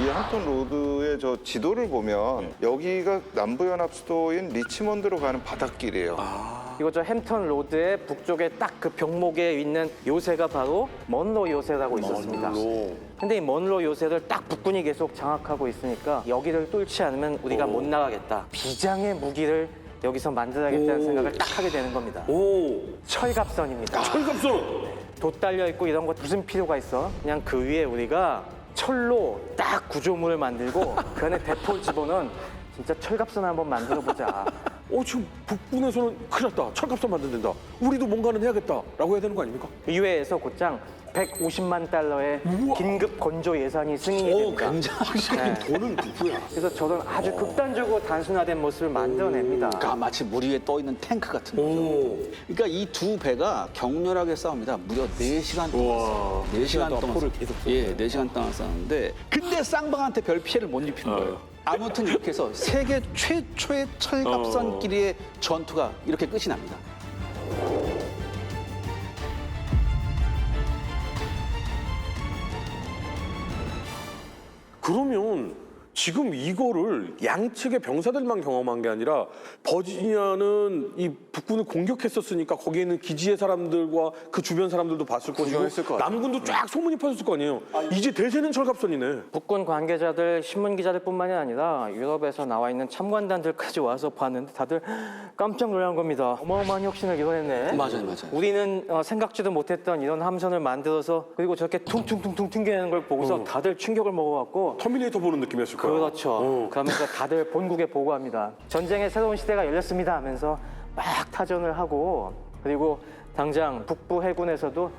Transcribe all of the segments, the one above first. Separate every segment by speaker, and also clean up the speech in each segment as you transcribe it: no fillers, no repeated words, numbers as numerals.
Speaker 1: 이 함턴 로드의 저 지도를 보면 여기가 남부연합수도인 리치몬드로 가는 바닷길이에요.
Speaker 2: 이거 저 햄턴 로드의 북쪽에 딱 그 병목에 있는 요새가 바로 먼로 요새라고 있었습니다. 근데 이 먼로 요새를 딱 북군이 계속 장악하고 있으니까 여기를 뚫지 않으면 우리가 못 나가겠다. 비장의 무기를 여기서 만들어야겠다는 생각을 딱 하게 되는 겁니다. 철갑선입니다.
Speaker 3: 철갑선.
Speaker 2: 돛 달려 있고 이런 거 무슨 필요가 있어? 그냥 그 위에 우리가 철로 딱 구조물을 만들고 그 안에 대포를 집어넣은 진짜 철갑선 한번 만들어 보자.
Speaker 3: 지금 북군에서는 큰일 났다. 철갑선 만든다. 우리도 뭔가는 해야겠다라고 해야 되는 거 아닙니까?
Speaker 2: 의회에서 곧장 150만 달러의
Speaker 3: 우와.
Speaker 2: 긴급 건조 예산이 승인이 됩니다.
Speaker 4: 굉장히
Speaker 3: 돈은 누구야?
Speaker 2: 그래서 저런 아주 극단적으로 단순화된 모습을 만들어냅니다.
Speaker 4: 그러니까 마치 물 위에 떠 있는 탱크 같은 거죠. 그러니까 이 두 배가 격렬하게 싸웁니다. 무려 4시간 동안 싸워요. 4시간 동안
Speaker 3: 포를 계속
Speaker 4: 예, 4시간 동안 싸웠는데 근데 쌍방한테 별 피해를 못 입히는 거예요. 아무튼 이렇게 해서 세계 최초의 철갑선끼리의 전투가 이렇게 끝이 납니다.
Speaker 3: 그러면 지금 이거를 양측의 병사들만 경험한 게 아니라 버지니아는 이 북군을 공격했었으니까 거기에 있는 기지의 사람들과 그 주변 사람들도 봤을 거고
Speaker 1: 구경했을 것 같아요.
Speaker 3: 남군도 쫙 소문이 퍼졌을 거 아니에요. 이제 대세는 철갑선이네.
Speaker 2: 북군 관계자들, 신문 기자들뿐만이 아니라 유럽에서 나와 있는 참관단들까지 와서 봤는데 다들 깜짝 놀란 겁니다. 어마어마한 혁신을 이뤄냈네.
Speaker 4: 맞아요.
Speaker 2: 우리는 생각지도 못했던 이런 함선을 만들어서 그리고 저렇게 퉁퉁퉁퉁 튕겨내는 걸 보고서 다들 충격을 먹어갖고
Speaker 3: 터미네이터 보는 느낌이었을 거야.
Speaker 2: 그렇죠. 그러면서 다들 본국에 보고합니다. 전쟁의 새로운 시대가 열렸습니다 하면서 막 타전을 하고 그리고 당장 북부 해군에서도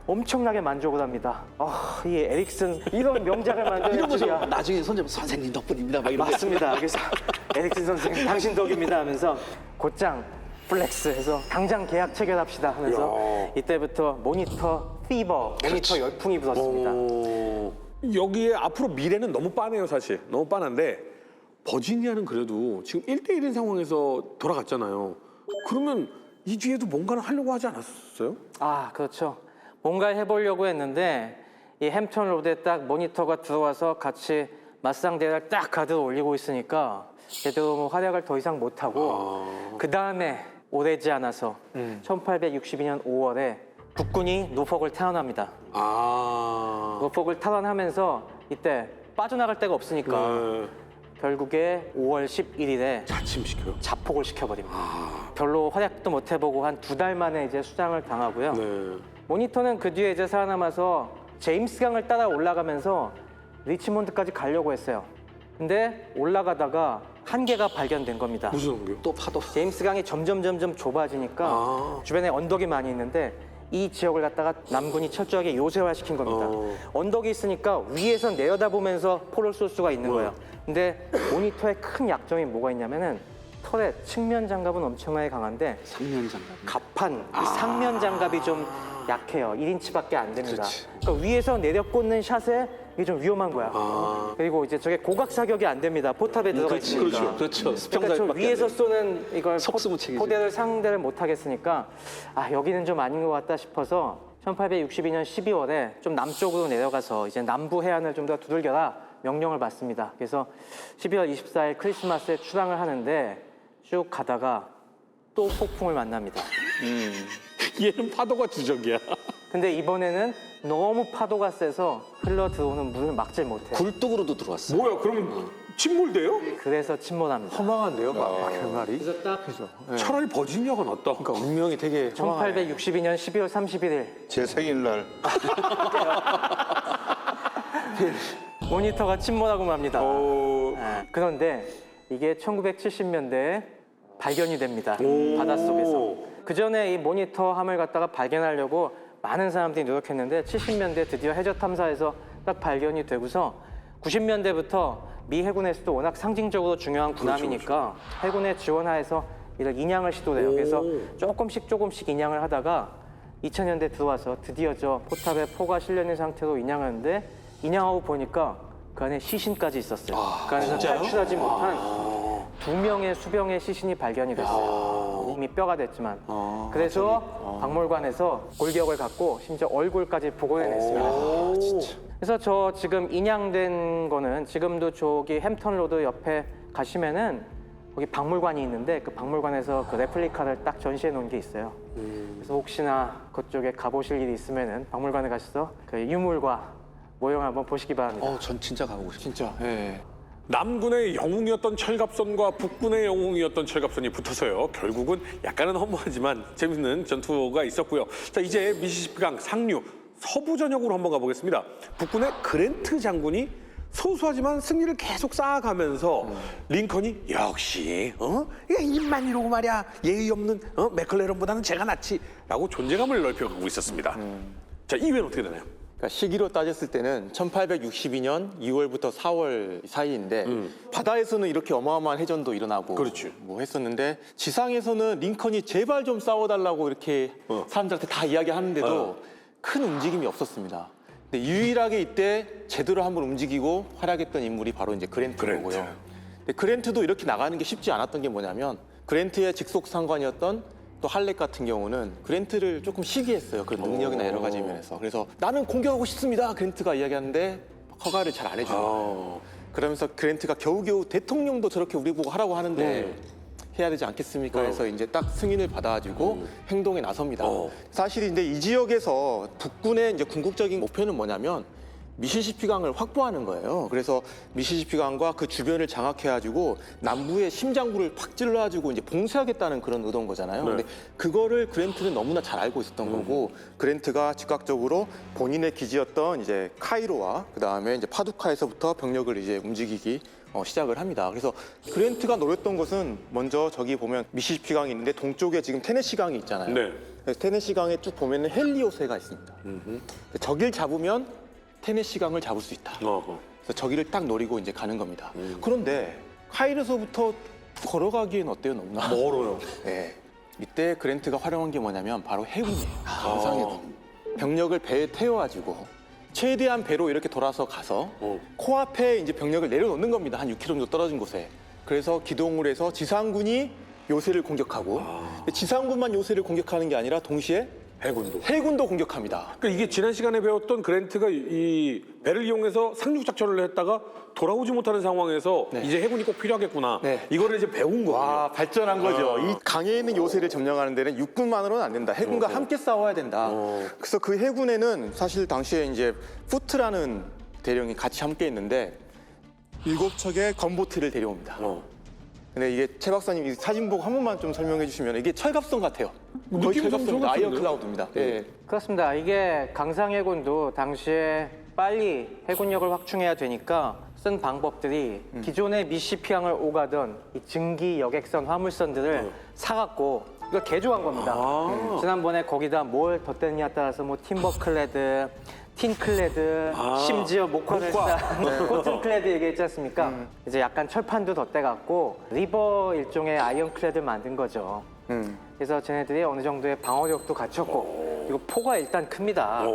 Speaker 2: 엄청나게 만족을 합니다. 이 에릭슨 이런 명작을 만드는
Speaker 4: 이러면서
Speaker 2: 줄이야.
Speaker 4: 나중에 손잡고 선생님 덕분입니다. 막 이러고.
Speaker 2: 맞습니다. 그래서 에릭슨 선생님 당신 덕입니다 하면서 곧장 플렉스해서 당장 계약 체결합시다 하면서 이때부터 모니터 피버, 모니터 열풍이 불었습니다.
Speaker 3: 여기에 앞으로 미래는 너무 빤해요, 사실. 너무 빤한데 버지니아는 그래도 지금 1대1인 상황에서 돌아갔잖아요. 그러면 이 뒤에도 뭔가를 하려고 하지 않았어요?
Speaker 2: 그렇죠. 뭔가 해보려고 했는데 이 햄턴 로드에 딱 모니터가 들어와서 같이 맞상대를 딱 가드로 올리고 있으니까 제대로 뭐 활약을 더 이상 못하고 그 다음에 오래지 않아서 1862년 5월에 북군이 노폭을 탈환합니다. 노폭을 탈환하면서 이때 빠져나갈 데가 없으니까 결국에 5월 11일에
Speaker 3: 자침시켜요.
Speaker 2: 자폭을 시켜버립니다. 별로 활약도 못 해보고 한 2달 만에 이제 수장을 당하고요.
Speaker 3: 네.
Speaker 2: 모니터는 그 뒤에 이제 살아남아서 제임스 강을 따라 올라가면서 리치몬드까지 가려고 했어요. 근데 올라가다가 한계가 발견된 겁니다.
Speaker 3: 무슨 관계요?
Speaker 4: 또 파도.
Speaker 2: 제임스 강이 점점 좁아지니까 주변에 언덕이 많이 있는데 이 지역을 갖다가 남군이 철저하게 요새화시킨 겁니다. 언덕이 있으니까 위에서 내려다보면서 포를 쏠 수가 있는 거예요. 근데 모니터의 큰 약점이 뭐가 있냐면은 터렛 측면 장갑은 엄청나게 강한데
Speaker 4: 상면 장갑.
Speaker 2: 갑판, 이 상면 장갑이 좀 약해요. 1인치밖에 안 됩니다. 그러니까 위에서 내려 꽂는 샷에 이게 좀 위험한 거야. 그리고 이제 저게 고각 사격이 안 됩니다. 포탑에 들어가 있으니까.
Speaker 4: 그렇죠.
Speaker 2: 그러니까 좀 위에서 쏘는 이걸
Speaker 4: 속수무책이죠.
Speaker 2: 포대를 상대를 못 하겠으니까 여기는 좀 아닌 것 같다 싶어서 1862년 12월에 좀 남쪽으로 내려가서 이제 남부 해안을 좀 더 두들겨라 명령을 받습니다. 그래서 12월 24일 크리스마스에 출항을 하는데 쭉 가다가 또 폭풍을 만납니다.
Speaker 3: 얘는 파도가 지적이야.
Speaker 2: 근데 이번에는 너무 파도가 세서 흘러 들어오는 물을 막질 못해요.
Speaker 4: 굴뚝으로도 들어왔어요.
Speaker 3: 뭐야, 그러면 침몰돼요?
Speaker 2: 그래서 침몰합니다.
Speaker 1: 허망한데요, 결말이?
Speaker 2: 그래서 딱
Speaker 3: 차라리 버지니아가 낫다. 그러니까
Speaker 1: 운명이 되게
Speaker 2: 1862년 12월 31일
Speaker 1: 제 생일날
Speaker 2: 모니터가 침몰하고 맙니다. 그런데 이게 1970년대에 발견이 됩니다. 바닷속에서. 그 전에 이 모니터 함을 갖다가 발견하려고 많은 사람들이 노력했는데 70년대 드디어 해저 탐사에서 딱 발견이 되고서 90년대부터 미 해군에서도 워낙 상징적으로 중요한 군함이니까 해군의 지원하에서 이를 인양을 시도를 해요. 그래서 조금씩 인양을 하다가 2000년대 들어와서 드디어 저 포탑에 포가 실려있는 상태로 인양하는데 인양하고 보니까 그 안에 시신까지 있었어요. 그 안에서 탈출하지 못한 2명의 수병의 시신이 발견이 됐어요. 이미 뼈가 됐지만 그래서 박물관에서 골격을 갖고 심지어 얼굴까지 복원해냈습니다. 그래서 저 지금 인양된 거는 지금도 저기 햄턴 로드 옆에 가시면은 거기 박물관이 있는데 그 박물관에서 그 레플리카를 딱 전시해 놓은 게 있어요. 그래서 혹시나 그쪽에 가보실 일이 있으면은 박물관에 가셔서 그 유물과 모형을 한번 보시기 바랍니다.
Speaker 4: 전 진짜 가보고 싶습니다.
Speaker 3: 진짜. 예. 남군의 영웅이었던 철갑선과 북군의 영웅이었던 철갑선이 붙어서요. 결국은 약간은 허무하지만 재밌는 전투가 있었고요. 자, 이제 미시시피강 상류 서부 전역으로 한번 가보겠습니다. 북군의 그랜트 장군이 소소하지만 승리를 계속 쌓아가면서 링컨이 역시 이게 입만 이러고 말이야 예의 없는 맥클레런보다는 제가 낫지라고 존재감을 넓혀가고 있었습니다. 자, 이후에는 어떻게 되나요?
Speaker 5: 그러니까 시기로 따졌을 때는 1862년 2월부터 4월 사이인데 바다에서는 이렇게 어마어마한 해전도 일어나고
Speaker 3: 그렇지.
Speaker 5: 뭐 했었는데 지상에서는 링컨이 제발 좀 싸워달라고 이렇게 사람들한테 다 이야기하는데도 큰 움직임이 없었습니다. 근데 유일하게 이때 제대로 한번 움직이고 활약했던 인물이 바로 이제 그랜트고요. 근데 그랜트도 이렇게 나가는 게 쉽지 않았던 게 뭐냐면 그랜트의 직속 상관이었던 또 할렉 같은 경우는 그랜트를 조금 시기했어요. 그 능력이나 여러 가지 면에서. 그래서 나는 공격하고 싶습니다. 그랜트가 이야기하는데 허가를 잘 안 해주는 거예요. 그러면서 그랜트가 겨우겨우 대통령도 저렇게 우리 보고 하라고 하는데 해야 되지 않겠습니까? 해서 이제 딱 승인을 받아가지고 행동에 나섭니다. 사실 이제 이 지역에서 북군의 이제 궁극적인 목표는 뭐냐면 미시시피강을 확보하는 거예요. 그래서 미시시피강과 그 주변을 장악해가지고 남부의 심장부를 팍 찔러가지고 이제 봉쇄하겠다는 그런 의도인 거잖아요. 근데 그거를 그랜트는 너무나 잘 알고 있었던 거고 그랜트가 즉각적으로 본인의 기지였던 이제 카이로와 그 다음에 이제 파두카에서부터 병력을 이제 움직이기 시작을 합니다. 그래서 그랜트가 노렸던 것은 먼저 저기 보면 미시시피강이 있는데 동쪽에 지금 테네시강이 있잖아요.
Speaker 3: 네.
Speaker 5: 그래서 테네시강에 쭉 보면은 헬리오세가 있습니다. 저길 잡으면 테네시강을 잡을 수 있다. 그래서 저기를 딱 노리고 이제 가는 겁니다. 그런데 카이로서부터 걸어가기엔 어때요? 너무나
Speaker 3: 멀어요.
Speaker 5: 네. 이때 그랜트가 활용한 게 뭐냐면 바로 해군이에요. 강상해군. 병력을 배에 태워가지고 최대한 배로 이렇게 돌아서 가서 코앞에 이제 병력을 내려놓는 겁니다. 한 6km 정도 떨어진 곳에. 그래서 기동을 해서 지상군이 요새를 공격하고 지상군만 요새를 공격하는 게 아니라 동시에 해군도 공격합니다.
Speaker 3: 그러니까 이게 지난 시간에 배웠던 그랜트가 이 배를 이용해서 상륙 작전을 했다가 돌아오지 못하는 상황에서 이제 해군이 꼭 필요하겠구나.
Speaker 5: 네.
Speaker 3: 이거를 이제 배운 거예요.
Speaker 5: 와, 발전한 거죠. 이 강에 있는 요새를 점령하는 데는 육군만으로는 안 된다. 해군과 함께 싸워야 된다. 그래서 그 해군에는 사실 당시에 이제 푸트라는 대령이 같이 함께 있는데 7척의 건보트를 데려옵니다. 근데 이게 최 박사님 이 사진 보고 한 번만 좀 설명해 주시면 이게 철갑선 같아요. 거의
Speaker 3: 느낌이 좀
Speaker 5: 철갑선입니다.
Speaker 3: 철갑선인데요?
Speaker 5: 아이언 클라우드입니다. 네.
Speaker 2: 그렇습니다. 이게 강상해군도 당시에 빨리 해군력을 확충해야 되니까 쓴 방법들이 기존의 미시시피강을 오가던 이 증기 여객선 화물선들을 사갖고 이걸 개조한 겁니다. 지난번에 거기다 뭘 덧댔냐에 따라서 뭐 팀버클레드, 틴클레드, 심지어 목화를 싼 코튼클레드 얘기했지 않습니까? 이제 약간 철판도 덧대갖고 리버 일종의 아이언클레드를 만든 거죠. 그래서 쟤네들이 어느 정도의 방어력도 갖췄고 그리고 포가 일단 큽니다.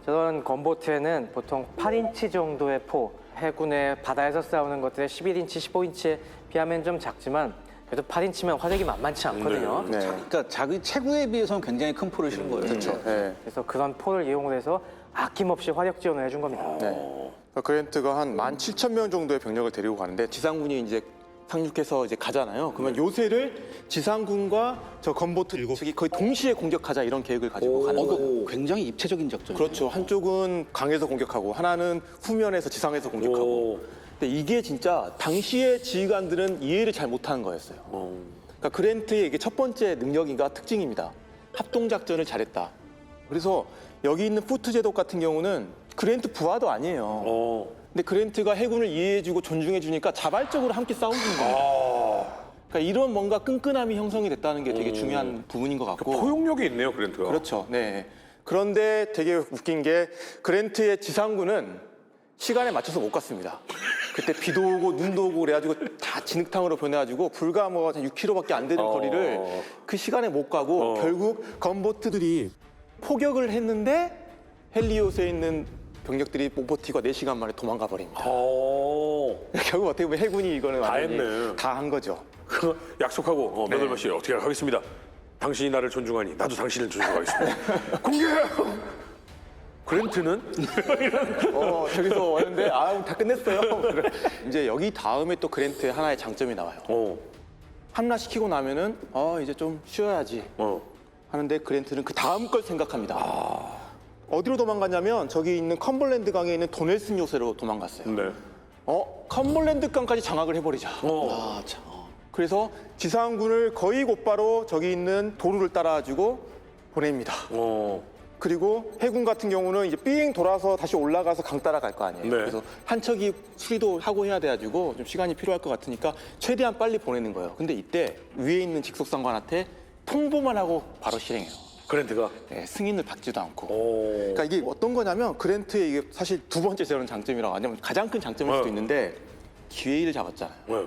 Speaker 2: 저런 건보트에는 보통 8인치 정도의 포, 해군의 바다에서 싸우는 것들의 11인치, 15인치에 비하면 좀 작지만 그래도 8인치면 화력이 만만치 않거든요.
Speaker 5: 네.
Speaker 4: 그러니까 자기 체구에 비해서는 굉장히 큰 포를 실은 거예요.
Speaker 5: 그렇죠. 네.
Speaker 2: 그래서 그런 포를 이용을 해서 아낌없이 화력 지원을 해준 겁니다.
Speaker 5: 네. 그랜트가 한 17,000명 정도의 병력을 데리고 가는데 지상군이 이제 상륙해서 이제 가잖아요. 그러면 요새를 지상군과 저 건보트 7척이 거의 동시에 공격하자 이런 계획을 가지고 가는 거예요.
Speaker 4: 굉장히 입체적인 작전이에요.
Speaker 5: 그렇죠. 한쪽은 강에서 공격하고 하나는 후면에서 지상에서 공격하고. 근데 이게 진짜 당시의 지휘관들은 이해를 잘 못하는 거였어요. 그러니까 그랜트의 이게 첫 번째 능력인가 특징입니다. 합동작전을 잘했다. 그래서 여기 있는 푸트 제독 같은 경우는 그랜트 부하도 아니에요. 근데 그랜트가 해군을 이해해주고 존중해주니까 자발적으로 함께 싸우는 거예요. 그러니까 이런 뭔가 끈끈함이 형성이 됐다는 게 되게 중요한 부분인 것 같고.
Speaker 3: 포용력이 있네요, 그랜트가.
Speaker 5: 그렇죠. 네. 그런데 되게 웃긴 게 그랜트의 지상군은 시간에 맞춰서 못 갔습니다. 그때 비도 오고 눈도 오고 그래가지고 다 진흙탕으로 변해가지고 불과 뭐 6km밖에 안 되는 거리를 그 시간에 못 가고 결국 건보트들이 포격을 했는데 헬리오스에 있는 병력들이 못 버티고 4시간 만에 도망가 버립니다. 결국 어떻게 보면 해군이 이거는
Speaker 3: 다
Speaker 5: 완전히
Speaker 3: 했네.
Speaker 5: 다 한 거죠.
Speaker 3: 그 약속하고 몇 월 며칠 어떻게 하겠습니다. 당신이 나를 존중하니 나도 당신을 존중하겠습니다. 공개! 그랜트는?
Speaker 5: 저기서 왔는데 다 끝냈어요. 이제 여기 다음에 또 그랜트의 하나의 장점이 나와요. 함락시키고 나면은 이제 좀 쉬어야지 하는데 그랜트는 그 다음 걸 생각합니다. 어디로 도망갔냐면 저기 있는 컴벌랜드 강에 있는 도넬슨 요새로 도망갔어요.
Speaker 3: 네.
Speaker 5: 컴벌랜드 강까지 장악을 해버리자.
Speaker 4: 아, 참.
Speaker 5: 그래서 지상군을 거의 곧바로 저기 있는 도루를 따라가지고 보냅니다. 그리고 해군 같은 경우는 이제 삥 돌아서 다시 올라가서 강 따라갈 거 아니에요.
Speaker 3: 네.
Speaker 5: 그래서 한 척이 수리도 하고 해야 돼가지고 좀 시간이 필요할 것 같으니까 최대한 빨리 보내는 거예요. 근데 이때 위에 있는 직속상관한테 통보만 하고 바로 실행해요.
Speaker 3: 그랜트가?
Speaker 5: 네, 승인을 받지도 않고.
Speaker 3: 오.
Speaker 5: 그러니까 이게 어떤 거냐면 그랜트의 이게 사실 두 번째 저런 장점이라고 하냐면 가장 큰 장점일 수도 있는데 기회를 잡았잖아요.
Speaker 3: 네.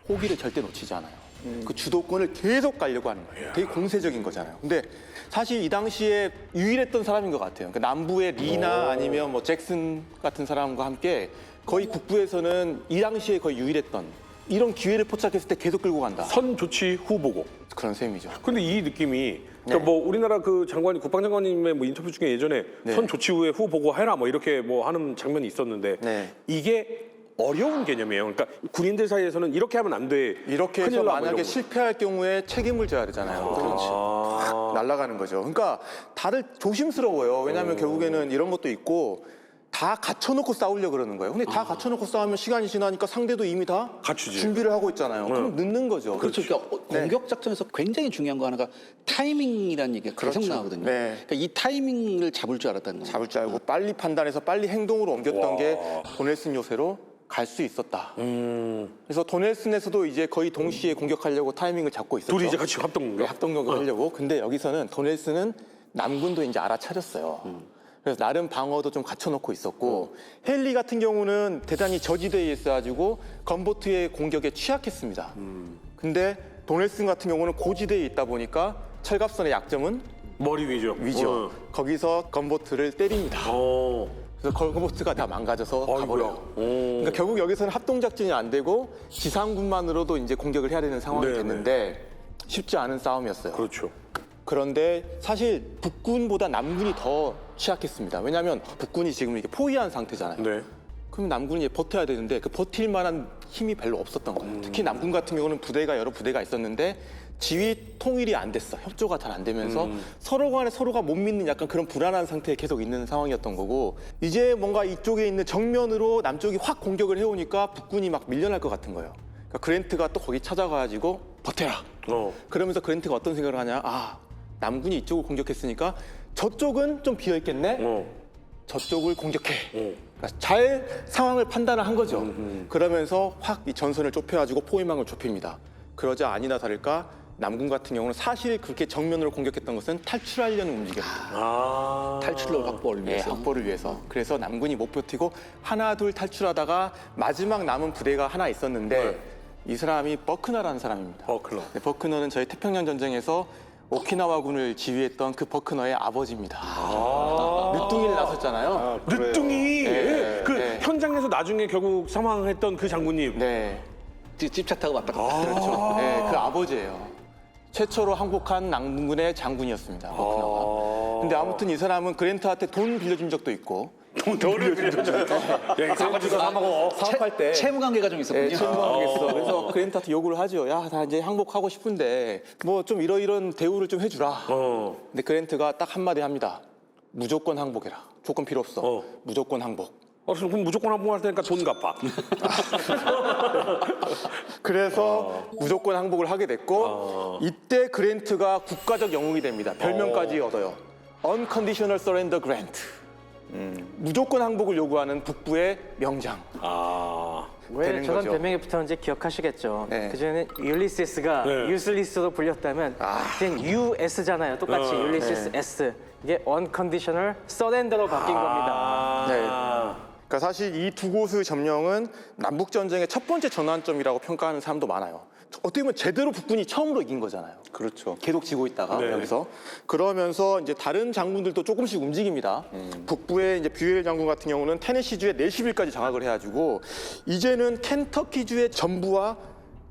Speaker 5: 호기를 절대 놓치지 않아요. 그 주도권을 계속 가려고 하는 거예요. 되게 공세적인 거잖아요. 근데 사실 이 당시에 유일했던 사람인 것 같아요. 그러니까 남부의 리나 아니면 뭐 잭슨 같은 사람과 함께 거의 북부에서는 이 당시에 거의 유일했던 이런 기회를 포착했을 때 계속 끌고 간다.
Speaker 3: 선 조치 후보고.
Speaker 5: 그런 셈이죠.
Speaker 3: 근데 이 느낌이 그러니까 뭐 우리나라 그 장관이 국방장관님의 뭐 인터뷰 중에 예전에 선 조치 후에 후 보고해라 뭐 이렇게 뭐 하는 장면이 있었는데
Speaker 5: 네.
Speaker 3: 이게 어려운 개념이에요. 그러니까 군인들 사이에서는 이렇게 하면 안 돼.
Speaker 5: 이렇게 해서
Speaker 3: 큰일 나, 뭐
Speaker 5: 만약에
Speaker 3: 이런 거.
Speaker 5: 실패할 경우에 책임을 져야 되잖아요. 그렇지. 확 날아가는 거죠. 그러니까 다들 조심스러워요. 왜냐하면 결국에는 이런 것도 있고 다 갖춰놓고 싸우려고 그러는 거예요. 근데 다 갖춰놓고 싸우면 시간이 지나니까 상대도 이미 다
Speaker 3: 갖추지.
Speaker 5: 준비를 하고 있잖아요. 그럼 늦는 거죠.
Speaker 4: 그렇죠. 그러니까 공격 작전에서 굉장히 중요한 거 하나가 타이밍이라는 얘기가 계속
Speaker 5: 그렇죠.
Speaker 4: 나오거든요.
Speaker 5: 네.
Speaker 4: 그러니까 이 타이밍을 잡을 줄 알았다는 거예요.
Speaker 5: 잡을 줄 알고 빨리 판단해서 빨리 행동으로 옮겼던 게 도넬슨 요새로 갈 수 있었다. 그래서 도넬슨에서도 이제 거의 동시에 공격하려고 타이밍을 잡고 있었죠.
Speaker 3: 둘이 이제 같이 합동
Speaker 5: 네,
Speaker 3: 공격.
Speaker 5: 합동공격을 하려고. 근데 여기서는 도넬슨은 남군도 이제 알아차렸어요. 그래서 나름 방어도 좀 갖춰놓고 있었고 헨리 같은 경우는 대단히 저지대에 있어가지고 건보트의 공격에 취약했습니다. 근데 도넬슨 같은 경우는 고지대에 있다 보니까 철갑선의 약점은
Speaker 3: 머리 위죠.
Speaker 5: 위죠. 거기서 건보트를 때립니다. 그래서 건보트가 다 망가져서 가버려요. 그러니까 결국 여기서는 합동작전이 안 되고 지상군만으로도 이제 공격을 해야 되는 상황이
Speaker 3: 네,
Speaker 5: 됐는데 쉽지 않은 싸움이었어요.
Speaker 3: 그렇죠.
Speaker 5: 그런데 사실 북군보다 남군이 더 취약했습니다. 왜냐하면 북군이 지금 이렇게 포위한 상태잖아요.
Speaker 3: 네.
Speaker 5: 그럼 남군이 이제 버텨야 되는데 그 버틸 만한 힘이 별로 없었던 거예요. 특히 남군 같은 경우는 부대가 여러 부대가 있었는데 지휘 통일이 안 됐어. 협조가 잘 안 되면서 서로 간에 서로가 못 믿는 약간 그런 불안한 상태에 계속 있는 상황이었던 거고 이제 뭔가 이쪽에 있는 정면으로 남쪽이 확 공격을 해오니까 북군이 막 밀려날 것 같은 거예요. 그러니까 그랜트가 또 거기 찾아가가지고 버텨라. 그러면서 그랜트가 어떤 생각을 하냐. 남군이 이쪽을 공격했으니까 저쪽은 좀 비어있겠네. 저쪽을 공격해. 그러니까 잘 상황을 판단을 한 거죠. 그러면서 확 이 전선을 좁혀가지고 포위망을 좁힙니다. 그러자 아니나 다를까 남군 같은 경우는 사실 그렇게 정면으로 공격했던 것은 탈출하려는 움직임입니다.
Speaker 4: 탈출로 확보를
Speaker 5: 네,
Speaker 4: 위해서.
Speaker 5: 확보를 위해서. 그래서 남군이 못 버티고 하나 둘 탈출하다가 마지막 남은 부대가 하나 있었는데 이 사람이 버크너라는 사람입니다.
Speaker 3: 버크너.
Speaker 5: 네, 버크너는 저희 태평양 전쟁에서 오키나와군을 지휘했던 그 버크너의 아버지입니다. 늦둥이를 나섰잖아요.
Speaker 3: 늦둥이.
Speaker 5: 네,
Speaker 3: 그
Speaker 5: 네.
Speaker 3: 현장에서 나중에 결국 사망했던 그 장군님.
Speaker 5: 네,
Speaker 4: 집차 타고 왔다 갔다.
Speaker 5: 그렇죠. 네, 그 아버지예요. 최초로 항복한 남군의 장군이었습니다. 버크너가. 근데 아무튼 이 사람은 그랜트한테 돈 빌려준 적도 있고
Speaker 3: 돈을 빌려줬죠. 예, 사가지고 사 먹어.
Speaker 5: 사업할 때
Speaker 4: 채무 관계가 좀 있었군요.
Speaker 5: 네, 채무하겠어. 그래서 그랜트한테 요구를 하죠. 야, 나 이제 항복하고 싶은데 뭐 좀 이런 대우를 좀 해주라. 근데 그랜트가 딱 한마디 합니다. 무조건 항복해라. 조건 필요 없어. 무조건 항복.
Speaker 3: 그럼 무조건 항복할 테니까 돈 갚아.
Speaker 5: 그래서 무조건 항복을 하게 됐고 이때 그랜트가 국가적 영웅이 됩니다. 별명까지 얻어요. Unconditional Surrender Grant. 무조건 항복을 요구하는 북부의 명장.
Speaker 2: 왜
Speaker 5: 되는
Speaker 2: 저런
Speaker 5: 거죠.
Speaker 2: 별명이 붙었는지 기억하시겠죠.
Speaker 5: 네.
Speaker 2: 그전에는 율리시스가
Speaker 3: 네.
Speaker 2: 유슬리스로 불렸다면 그냥 US잖아요. 똑같이 율리시스
Speaker 5: 네.
Speaker 2: S. 이게 Unconditional Surrender로 바뀐 겁니다.
Speaker 5: 네. 그러니까 사실 이 두 곳의 점령은 남북 전쟁의 첫 번째 전환점이라고 평가하는 사람도 많아요. 어떻게 보면 제대로 북군이 처음으로 이긴 거잖아요.
Speaker 1: 그렇죠.
Speaker 5: 계속 지고 있다가
Speaker 3: 네.
Speaker 5: 여기서 그러면서 이제 다른 장군들도 조금씩 움직입니다. 북부의 이제 뷰엘 장군 같은 경우는 테네시주의 내시빌까지 장악을 해가지고 이제는 켄터키주의 전부와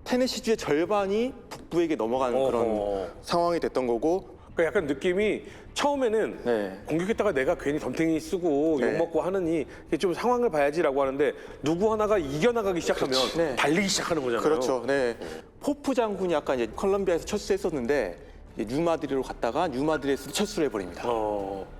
Speaker 5: 테네시주의 절반이 북부에게 넘어가는
Speaker 3: 어허.
Speaker 5: 그런 상황이 됐던 거고.
Speaker 3: 그러니까 약간 느낌이 처음에는
Speaker 5: 네.
Speaker 3: 공격했다가 내가 괜히 덤탱이 쓰고
Speaker 5: 네.
Speaker 3: 욕먹고 하느니 이게 좀 상황을 봐야지라고 하는데 누구 하나가 이겨나가기 시작하면
Speaker 5: 네.
Speaker 3: 달리기 시작하는 거잖아요.
Speaker 5: 그렇죠. 네. 포프 장군이 아까 이제 컬럼비아에서 철수했었는데 이제 뉴마드리로 갔다가 뉴마드리에서 철수를 해버립니다.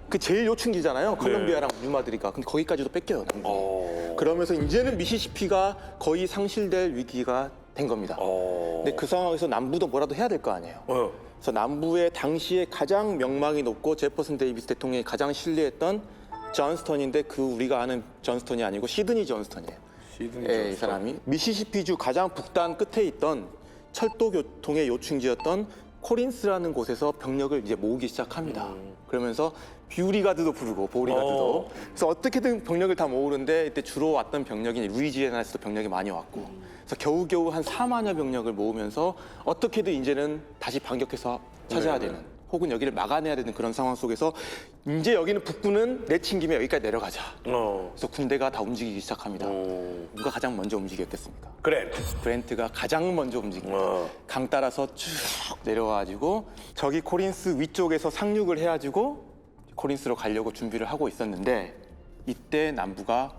Speaker 5: 그 제일 요충지잖아요. 컬럼비아랑 뉴마드리가. 근데 거기까지도 뺏겨요. 남부. 그러면서 이제는 미시시피가 거의 상실될 위기가 된 겁니다. 근데 그 상황에서 남부도 뭐라도 해야 될 거 아니에요. 그래서 남부의 당시에 가장 명망이 높고 제퍼슨 데이비스 대통령이 가장 신뢰했던 존스턴인데 그 우리가 아는 존스턴이 아니고 시드니 존스턴이에요. 예, 이 사람이 미시시피주 가장 북단 끝에 있던 철도 교통의 요충지였던 코린스라는 곳에서 병력을 이제 모으기 시작합니다. 그러면서 뷰리가드도 부르고 보리가드도. 그래서 어떻게든 병력을 다 모으는데 이때 주로 왔던 병력이 루이지애나에서도 병력이 많이 왔고. 그래서 겨우겨우 한 4만여 병력을 모으면서 어떻게든 이제는 다시 반격해서 찾아야 되는 혹은 여기를 막아내야 되는 그런 상황 속에서 이제 여기는 북부는 내친 김에 여기까지 내려가자. 그래서 군대가 다 움직이기 시작합니다. 누가 가장 먼저 움직였겠습니까?
Speaker 3: 그래.
Speaker 5: 그랜트가 가장 먼저 움직입니다. 강 따라서 쭉 내려와가지고 저기 코린스 위쪽에서 상륙을 해가지고 코린스로 가려고 준비를 하고 있었는데 이때 남부가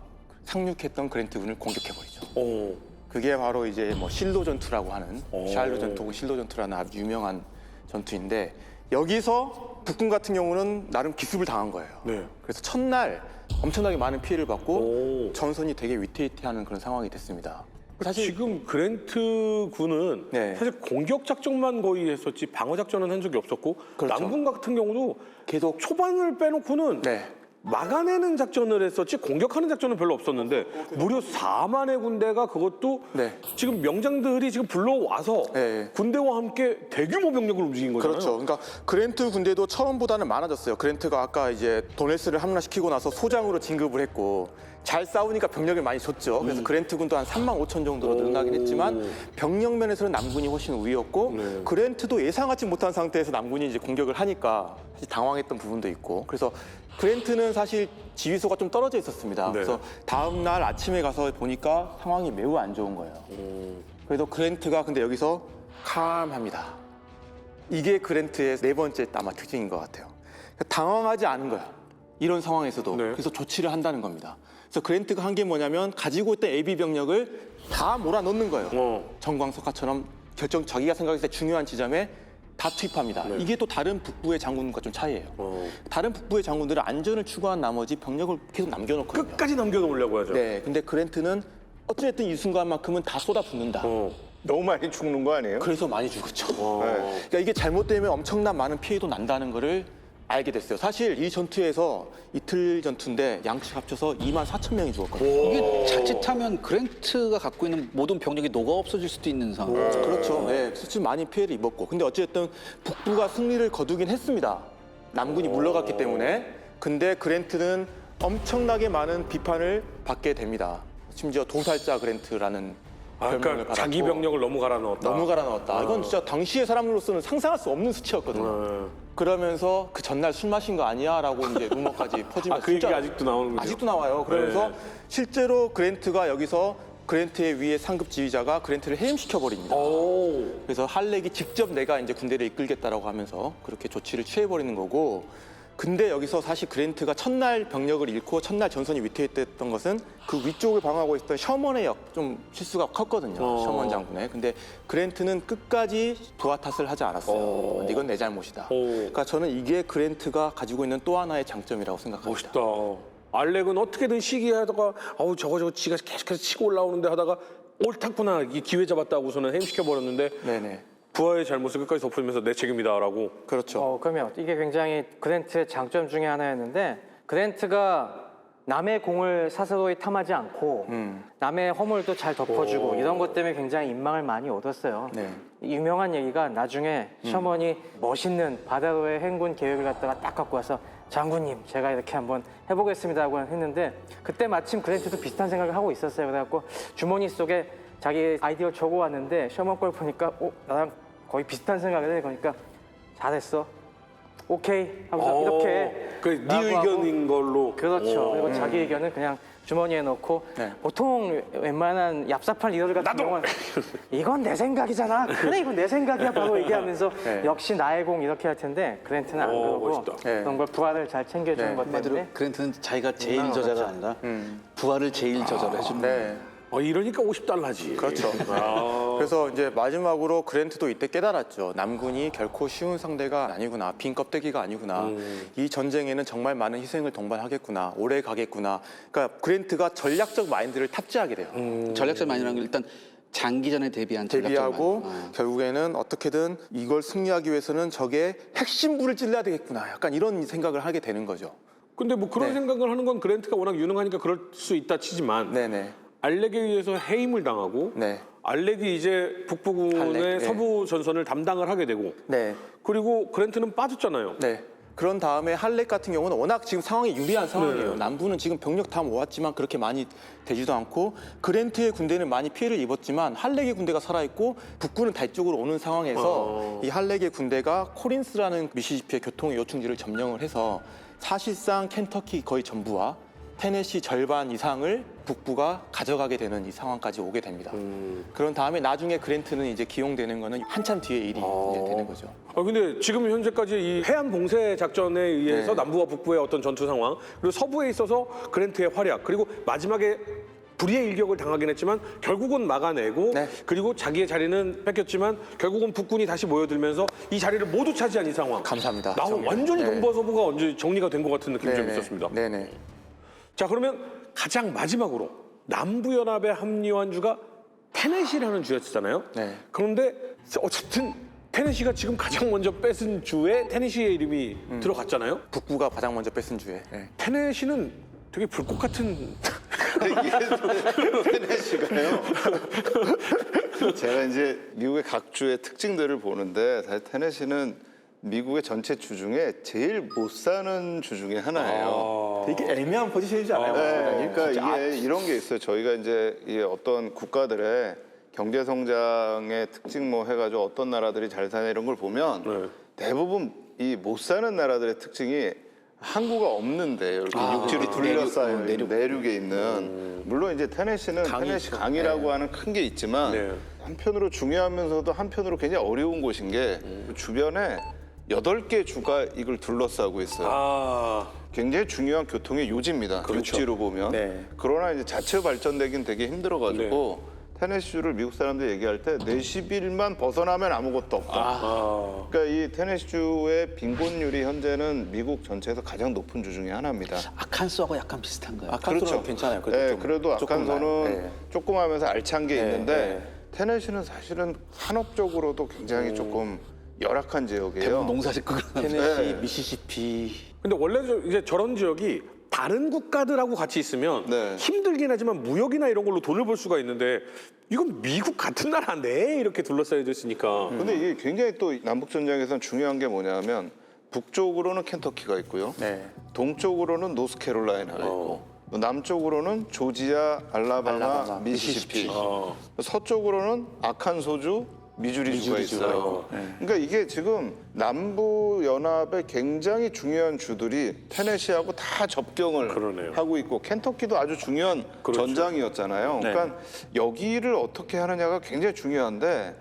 Speaker 5: 상륙했던 그랜트군을 공격해버리죠. 그게 바로 이제 뭐 실로 전투라고 하는 샬로 전투 혹은 실로 전투라는 아주 유명한 전투인데 여기서 북군 같은 경우는 나름 기습을 당한 거예요. 그래서 첫날 엄청나게 많은 피해를 받고 전선이 되게 위태위태하는 그런 상황이 됐습니다.
Speaker 3: 사실 지금 그랜트 군은
Speaker 5: 네.
Speaker 3: 사실 공격 작전만 거의 했었지 방어 작전은 한 적이 없었고
Speaker 5: 그렇죠.
Speaker 3: 남군 같은 경우도
Speaker 5: 계속
Speaker 3: 초반을 빼놓고는
Speaker 5: 네.
Speaker 3: 막아내는 작전을 했었지 공격하는 작전은 별로 없었는데 무려 4만의 군대가 그것도
Speaker 5: 네.
Speaker 3: 지금 명장들이 지금 불러와서
Speaker 5: 네.
Speaker 3: 군대와 함께 대규모 병력을 움직인 거잖아요.
Speaker 5: 그렇죠. 그러니까 그랜트 군대도 처음보다는 많아졌어요. 그랜트가 아까 이제 도네스를 함락시키고 나서 소장으로 진급을 했고 잘 싸우니까 병력을 많이 줬죠. 그래서 그랜트 군도 한 3만 5천 정도로 늘어나긴 했지만 병력 면에서는 남군이 훨씬 우위였고 그랜트도 예상하지 못한 상태에서 남군이 이제 공격을 하니까 사실 당황했던 부분도 있고 그래서 그랜트는 사실 지휘소가 좀 떨어져 있었습니다. 그래서 다음 날 아침에 가서 보니까 상황이 매우 안 좋은 거예요. 그래도 그랜트가 근데 여기서 캄합니다. 이게 그랜트의 네 번째 아마 특징인 것 같아요. 당황하지 않은 거야. 이런 상황에서도. 그래서 조치를 한다는 겁니다. 그래서 그랜트가 한 게 뭐냐면 가지고 있던 예비 병력을 다 몰아넣는 거예요. 정광석화처럼 자기가 생각했을 때 중요한 지점에 다 투입합니다. 이게 또 다른 북부의 장군과 좀 차이예요. 다른 북부의 장군들은 안전을 추구한 나머지 병력을 계속 남겨놓거든요.
Speaker 3: 끝까지 남겨놓으려고 하죠.
Speaker 5: 네, 근데 그랜트는 어쨌든 이 순간만큼은 다 쏟아붓는다.
Speaker 1: 너무 많이 죽는 거 아니에요?
Speaker 5: 그래서 많이 죽었죠.
Speaker 1: 네.
Speaker 5: 그러니까 이게 잘못되면 엄청난 많은 피해도 난다는 거를 알게 됐어요. 사실 이 전투에서 이틀 전투인데 양측 합쳐서 2만 4천 명이 죽었거든요.
Speaker 4: 이게 자칫하면 그랜트가 갖고 있는 모든 병력이 녹아 없어질 수도 있는 상황.
Speaker 5: 그렇죠. 네, 실제 많이 피해를 입었고. 근데 어쨌든 북부가 승리를 거두긴 했습니다. 남군이 물러갔기 때문에. 근데 그랜트는 엄청나게 많은 비판을 받게 됩니다. 심지어 도살자 그랜트라는 별명을
Speaker 3: 그러니까
Speaker 5: 받았고.
Speaker 3: 자기 병력을 너무 갈아 넣었다.
Speaker 5: 너무 갈아 넣었다. 이건 진짜 당시의 사람으로서는 상상할 수 없는 수치였거든요. 그러면서 그 전날 술 마신 거 아니야라고 이제 루머까지 퍼지면서
Speaker 3: 그 얘기가
Speaker 5: 진짜
Speaker 3: 아직도 나오는군요.
Speaker 5: 아직도 나와요. 그러면서 실제로 그랜트가 여기서 그랜트의 위에 상급 지휘자가 그랜트를 해임시켜 버립니다. 그래서 할렉이 직접 내가 이제 군대를 이끌겠다라고 하면서 그렇게 조치를 취해 버리는 거고. 근데 여기서 사실 그랜트가 첫날 병력을 잃고 첫날 전선이 위태했던 것은 그 위쪽을 방어하고 있었던 셔먼의 좀 실수가 컸거든요. 셔먼 장군의. 근데 그랜트는 끝까지 도화 탓을 하지 않았어요. 근데 이건 내 잘못이다. 그러니까 저는 이게 그랜트가 가지고 있는 또 하나의 장점이라고 생각합니다.
Speaker 3: 멋있다. 알렉은 어떻게든 시기하다가 저거 지가 계속해서 치고 올라오는데 하다가 옳았구나 이 기회 잡았다고서는 해임시켜 버렸는데
Speaker 5: 네네.
Speaker 3: 부하의 잘못을 끝까지 덮으면서 내 책임이다라고.
Speaker 5: 그렇죠.
Speaker 2: 그러면 이게 굉장히 그랜트의 장점 중에 하나였는데 그랜트가 남의 공을 사서로이 탐하지 않고 남의 허물도 잘 덮어주고 이런 것 때문에 굉장히 인망을 많이 얻었어요.
Speaker 5: 네.
Speaker 2: 유명한 얘기가 나중에 셔먼이 멋있는 바다로의 행군 계획을 갖다가 딱 갖고 와서 장군님 제가 이렇게 한번 해보겠습니다라고 했는데 그때 마침 그랜트도 비슷한 생각을 하고 있었어요. 그래갖고 주머니 속에 자기 아이디어를 적어 왔는데 셔먼 걸 보니까 나랑 거의 비슷한 생각을 해. 그러니까 잘했어. 오케이 하고서 이렇게
Speaker 3: 네
Speaker 2: 라고 하고
Speaker 3: 의견인 걸로.
Speaker 2: 그렇죠. 그리고 자기 의견은 그냥 주머니에 넣고
Speaker 5: 네.
Speaker 2: 보통 웬만한 얍삽한 리더들 같은 경우는 이건 내 생각이잖아. 그래 이건 내 생각이야 바로 얘기하면서
Speaker 5: 네.
Speaker 2: 역시 나의 공 이렇게 할 텐데 그랜트는 안 그러고
Speaker 3: 멋있다.
Speaker 5: 네.
Speaker 2: 그런 걸 부하를 잘 챙겨주는
Speaker 5: 네.
Speaker 2: 것
Speaker 4: 한마디로
Speaker 2: 때문에
Speaker 4: 그랜트는 자기가 제일 저자가 아니라 부하를 제일 저자로 해주는
Speaker 5: 네.
Speaker 3: 이러니까 $50지.
Speaker 5: 그렇죠. 그래서 이제 마지막으로 그랜트도 이때 깨달았죠. 남군이 결코 쉬운 상대가 아니구나. 빈 껍데기가 아니구나. 이 전쟁에는 정말 많은 희생을 동반하겠구나. 오래 가겠구나. 그러니까 그랜트가 전략적 마인드를 탑재하게 돼요.
Speaker 4: 전략적 마인드라는 게 일단 장기전에 대비한 전략적
Speaker 5: 대비하고
Speaker 4: 마인드.
Speaker 5: 결국에는 어떻게든 이걸 승리하기 위해서는 적의 핵심부를 찔러야 되겠구나. 약간 이런 생각을 하게 되는 거죠.
Speaker 3: 근데 뭐 그런
Speaker 5: 네.
Speaker 3: 생각을 하는 건 그랜트가 워낙 유능하니까 그럴 수 있다 치지만
Speaker 5: 네네.
Speaker 3: 알렉에 의해서 해임을 당하고
Speaker 5: 네.
Speaker 3: 알렉이 이제 북부군의
Speaker 5: 알렉, 네.
Speaker 3: 서부 전선을 담당을 하게 되고
Speaker 5: 네.
Speaker 3: 그리고 그랜트는 빠졌잖아요.
Speaker 5: 네. 그런 다음에 할렉 같은 경우는 워낙 지금 상황이 유리한 상황이에요. 남부는 지금 병력 다 모았지만 그렇게 많이 되지도 않고 그랜트의 군대는 많이 피해를 입었지만 할렉의 군대가 살아있고 북군은 다 이쪽으로 오는 상황에서 이 할렉의 군대가 코린스라는 미시시피의 교통의 요충지를 점령을 해서 사실상 켄터키 거의 전부와 테네시 절반 이상을 북부가 가져가게 되는 이 상황까지 오게 됩니다. 그런 다음에 나중에 그랜트는 이제 기용되는 거는 한참 뒤에 일이 이제 되는 거죠.
Speaker 3: 근데 지금 현재까지 이 해안 봉쇄 작전에 의해서
Speaker 5: 네.
Speaker 3: 남부와 북부의 어떤 전투 상황 그리고 서부에 있어서 그랜트의 활약 그리고 마지막에 불의의 일격을 당하긴 했지만 결국은 막아내고
Speaker 5: 네.
Speaker 3: 그리고 자기의 자리는 뺏겼지만 결국은 북군이 다시 모여들면서 이 자리를 모두 차지한 이 상황.
Speaker 5: 감사합니다.
Speaker 3: 나
Speaker 5: 정말.
Speaker 3: 완전히
Speaker 5: 네.
Speaker 3: 동부와 서부가 언제 정리가 된 것 같은 느낌이 좀
Speaker 5: 네네.
Speaker 3: 있었습니다.
Speaker 5: 네네.
Speaker 3: 자 그러면 가장 마지막으로 남부연합에 합류한 주가 테네시라는 주였잖아요.
Speaker 5: 네.
Speaker 3: 그런데 어쨌든 테네시가 지금 가장 먼저 뺏은 주에 테네시의 이름이 들어갔잖아요.
Speaker 5: 북부가 가장 먼저 뺏은 주에. 네.
Speaker 3: 테네시는 되게 불꽃 같은
Speaker 1: 테네시가요. 제가 이제 미국의 각 주의 특징들을 보는데 사실 테네시는 미국의 전체 주 중에 제일 못 사는 주 중에 하나예요.
Speaker 5: 되게 애매한 포지션이지 않아요?
Speaker 1: 네, 그러니까 이게 이런 게 있어요. 저희가 이제 이 어떤 국가들의 경제 성장의 특징 뭐 해가지고 어떤 나라들이 잘 사냐 이런 걸 보면 대부분 이 못 사는 나라들의 특징이 항구가 없는데 이렇게 육지로 둘러싸여 있는 내륙에 있는 물론 이제 테네시는 테네시 강이라고 하는 큰 게 있지만
Speaker 3: 네.
Speaker 1: 한편으로 중요하면서도 한편으로 굉장히 어려운 곳인 게 주변에 8개 주가 이걸 둘러싸고 있어요. 굉장히 중요한 교통의 요지입니다. 육지로 보면.
Speaker 5: 네.
Speaker 1: 그러나 이제 자체 발전되긴 되게 힘들어가지고 테네시주를 미국 사람들 얘기할 때 40일만 벗어나면 아무것도 없다. 그러니까 이 테네시주의 빈곤율이 현재는 미국 전체에서 가장 높은 주 중에 하나입니다.
Speaker 4: 아칸소하고 약간 비슷한가요?
Speaker 5: 아칸소는 괜찮아요. 그래도
Speaker 1: 네,
Speaker 5: 좀
Speaker 1: 그래도
Speaker 5: 조금만.
Speaker 1: 아칸소는
Speaker 5: 네.
Speaker 1: 조그마하면서 알찬 게 있는데
Speaker 5: 네.
Speaker 1: 테네시는 사실은 산업적으로도 굉장히 조금 열악한 지역이에요.
Speaker 4: 대부분 농사짓고 그러는데.
Speaker 5: 테네시,
Speaker 1: 네.
Speaker 5: 미시시피.
Speaker 3: 근데 원래 이제 저런 지역이 다른 국가들하고 같이 있으면
Speaker 1: 네.
Speaker 3: 힘들긴 하지만 무역이나 이런 걸로 돈을 벌 수가 있는데 이건 미국 같은 나라 내에 이렇게 둘러싸여 있으니까
Speaker 1: 근데 이게 굉장히 또 남북 전쟁에서는 중요한 게 뭐냐면 북쪽으로는 켄터키가 있고요.
Speaker 5: 네.
Speaker 1: 동쪽으로는 노스캐롤라이나가 있고 남쪽으로는 조지아, 알라바마, 미시시피. 서쪽으로는 아칸소주, 미주리주가 있어요. 그러니까 이게 지금 남부 연합의 굉장히 중요한 주들이 테네시하고 다 접경을
Speaker 3: 그러네요.
Speaker 1: 하고 있고 켄터키도 아주 중요한 전장이었잖아요. 그러니까 여기를 어떻게 하느냐가 굉장히 중요한데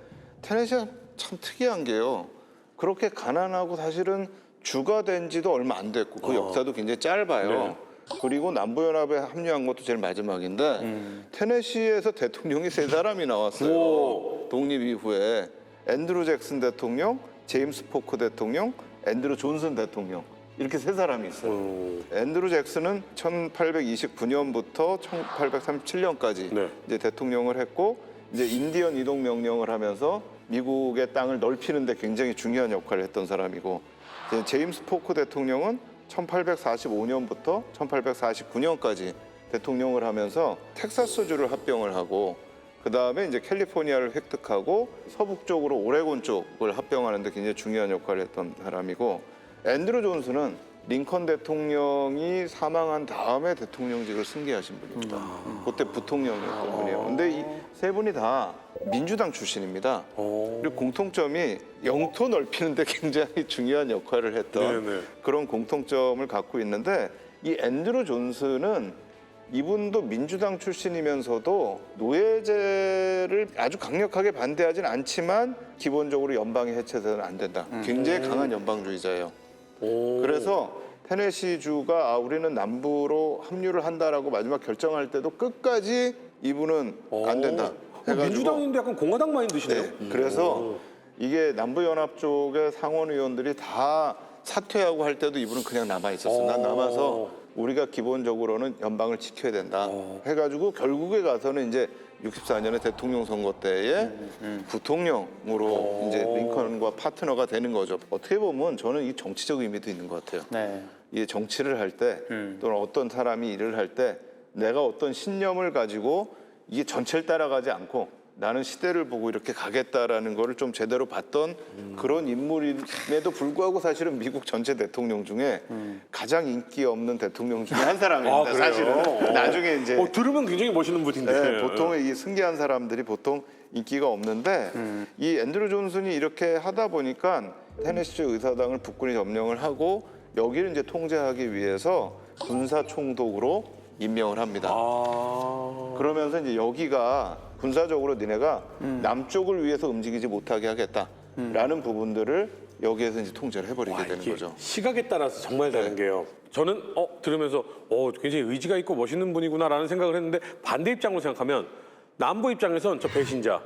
Speaker 1: 테네시가 참 특이한 게요. 그렇게 가난하고 사실은 주가 된 지도 얼마 안 됐고 그 역사도 굉장히 짧아요. 그리고 남부연합에 합류한 것도 제일 마지막인데 테네시에서 대통령이 3사람이 나왔어요. 독립 이후에 앤드루 잭슨 대통령, 제임스 포크 대통령, 앤드루 존슨 대통령 이렇게 3사람이 있어요. 앤드루 잭슨은 1829년부터 1837년까지
Speaker 3: 네.
Speaker 1: 이제 대통령을 했고 이제 인디언 이동 명령을 하면서 미국의 땅을 넓히는데 굉장히 중요한 역할을 했던 사람이고 이제 제임스 포크 대통령은 1845년부터 1849년까지 대통령을 하면서 텍사스주를 합병을 하고 그 다음에 이제 캘리포니아를 획득하고 서북쪽으로 오레곤 쪽을 합병하는데 굉장히 중요한 역할을 했던 사람이고 앤드루 존슨은 링컨 대통령이 사망한 다음에 대통령직을 승계하신 분입니다. 그때 부통령이었던 분이에요. 근데 이 세 분이 다 민주당 출신입니다. 그리고 공통점이 영토 넓히는데 굉장히 중요한 역할을 했던
Speaker 3: 네네.
Speaker 1: 그런 공통점을 갖고 있는데 이 앤드루 존슨은 이분도 민주당 출신이면서도 노예제를 아주 강력하게 반대하진 않지만 기본적으로 연방이 해체돼서는 안 된다. 굉장히 강한 연방주의자예요. 그래서 테네시주가 우리는 남부로 합류를 한다라고 마지막 결정할 때도 끝까지 이분은 안 된다. 해가지고
Speaker 3: 민주당인데 약간 공화당 마인드시네요.
Speaker 1: 네, 그래서 이게 남부연합 쪽의 상원 의원들이 다 사퇴하고 할 때도 이분은 그냥 남아 있었어요. 난 남아서 우리가 기본적으로는 연방을 지켜야 된다. 해가지고 결국에 가서는 이제 64년에 대통령 선거 때에 부통령으로 이제 링컨과 파트너가 되는 거죠. 어떻게 보면 저는 이 정치적 의미도 있는 것 같아요.
Speaker 4: 네.
Speaker 1: 이 정치를 할 때 또는 어떤 사람이 일을 할 때 내가 어떤 신념을 가지고 이게 전체를 따라가지 않고 나는 시대를 보고 이렇게 가겠다라는 거를 좀 제대로 봤던 그런 인물임에도 불구하고 사실은 미국 전체 대통령 중에 가장 인기 없는 대통령 중에 한 사람입니다.
Speaker 3: 그래요?
Speaker 1: 사실은 나중에 이제
Speaker 3: 들으면 굉장히 멋있는 분인데.
Speaker 1: 네, 보통 이 승계한 사람들이 보통 인기가 없는데 이 앤드류 존슨이 이렇게 하다 보니까 테네시주 의사당을 북군이 점령을 하고 여기를 이제 통제하기 위해서 군사총독으로 임명을 합니다. 그러면서 이제 여기가 군사적으로 니네가 남쪽을 위해서 움직이지 못하게 하겠다라는 부분들을 여기에서 이제 통제를 해버리게 되는
Speaker 3: 이게
Speaker 1: 거죠.
Speaker 3: 시각에 따라서 정말 다른 게요. 저는 들으면서 굉장히 의지가 있고 멋있는 분이구나라는 생각을 했는데 반대 입장으로 생각하면 남부 입장에선 저 배신자,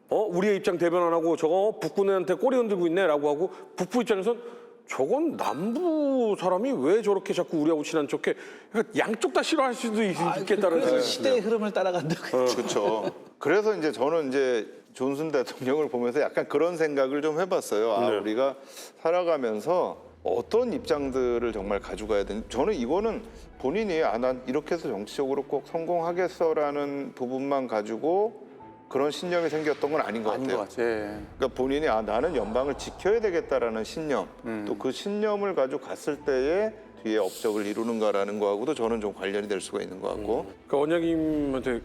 Speaker 3: 우리의 입장 대변 안 하고 저거 북군한테 꼬리 흔들고 있네라고 하고 북부 입장에선 저건 남부 사람이 왜 저렇게 자꾸 우리하고 친한 척해? 그러니까 양쪽 다 싫어할 수도 있겠다는
Speaker 4: 그래서
Speaker 3: 생각이
Speaker 4: 시대의 흐름을 따라간다고.
Speaker 1: 그렇죠. 그래서 이제 저는 이제 존슨 대통령을 보면서 약간 그런 생각을 좀 해봤어요.
Speaker 3: 네.
Speaker 1: 우리가 살아가면서 어떤 입장들을 정말 가져가야 되는지. 저는 이거는 본인이 난 이렇게 해서 정치적으로 꼭 성공하겠어라는 부분만 가지고 그런 신념이 생겼던 건 아닌 것
Speaker 4: 아닌
Speaker 1: 같아요.
Speaker 4: 것 같아요.
Speaker 1: 그러니까 본인이 나는 연방을 지켜야 되겠다라는 신념, 또 그 신념을 가지고 갔을 때에 뒤에 업적을 이루는가라는 거하고도 저는 좀 관련이 될 수가 있는 것 같고.
Speaker 3: 그러니까 원장님한테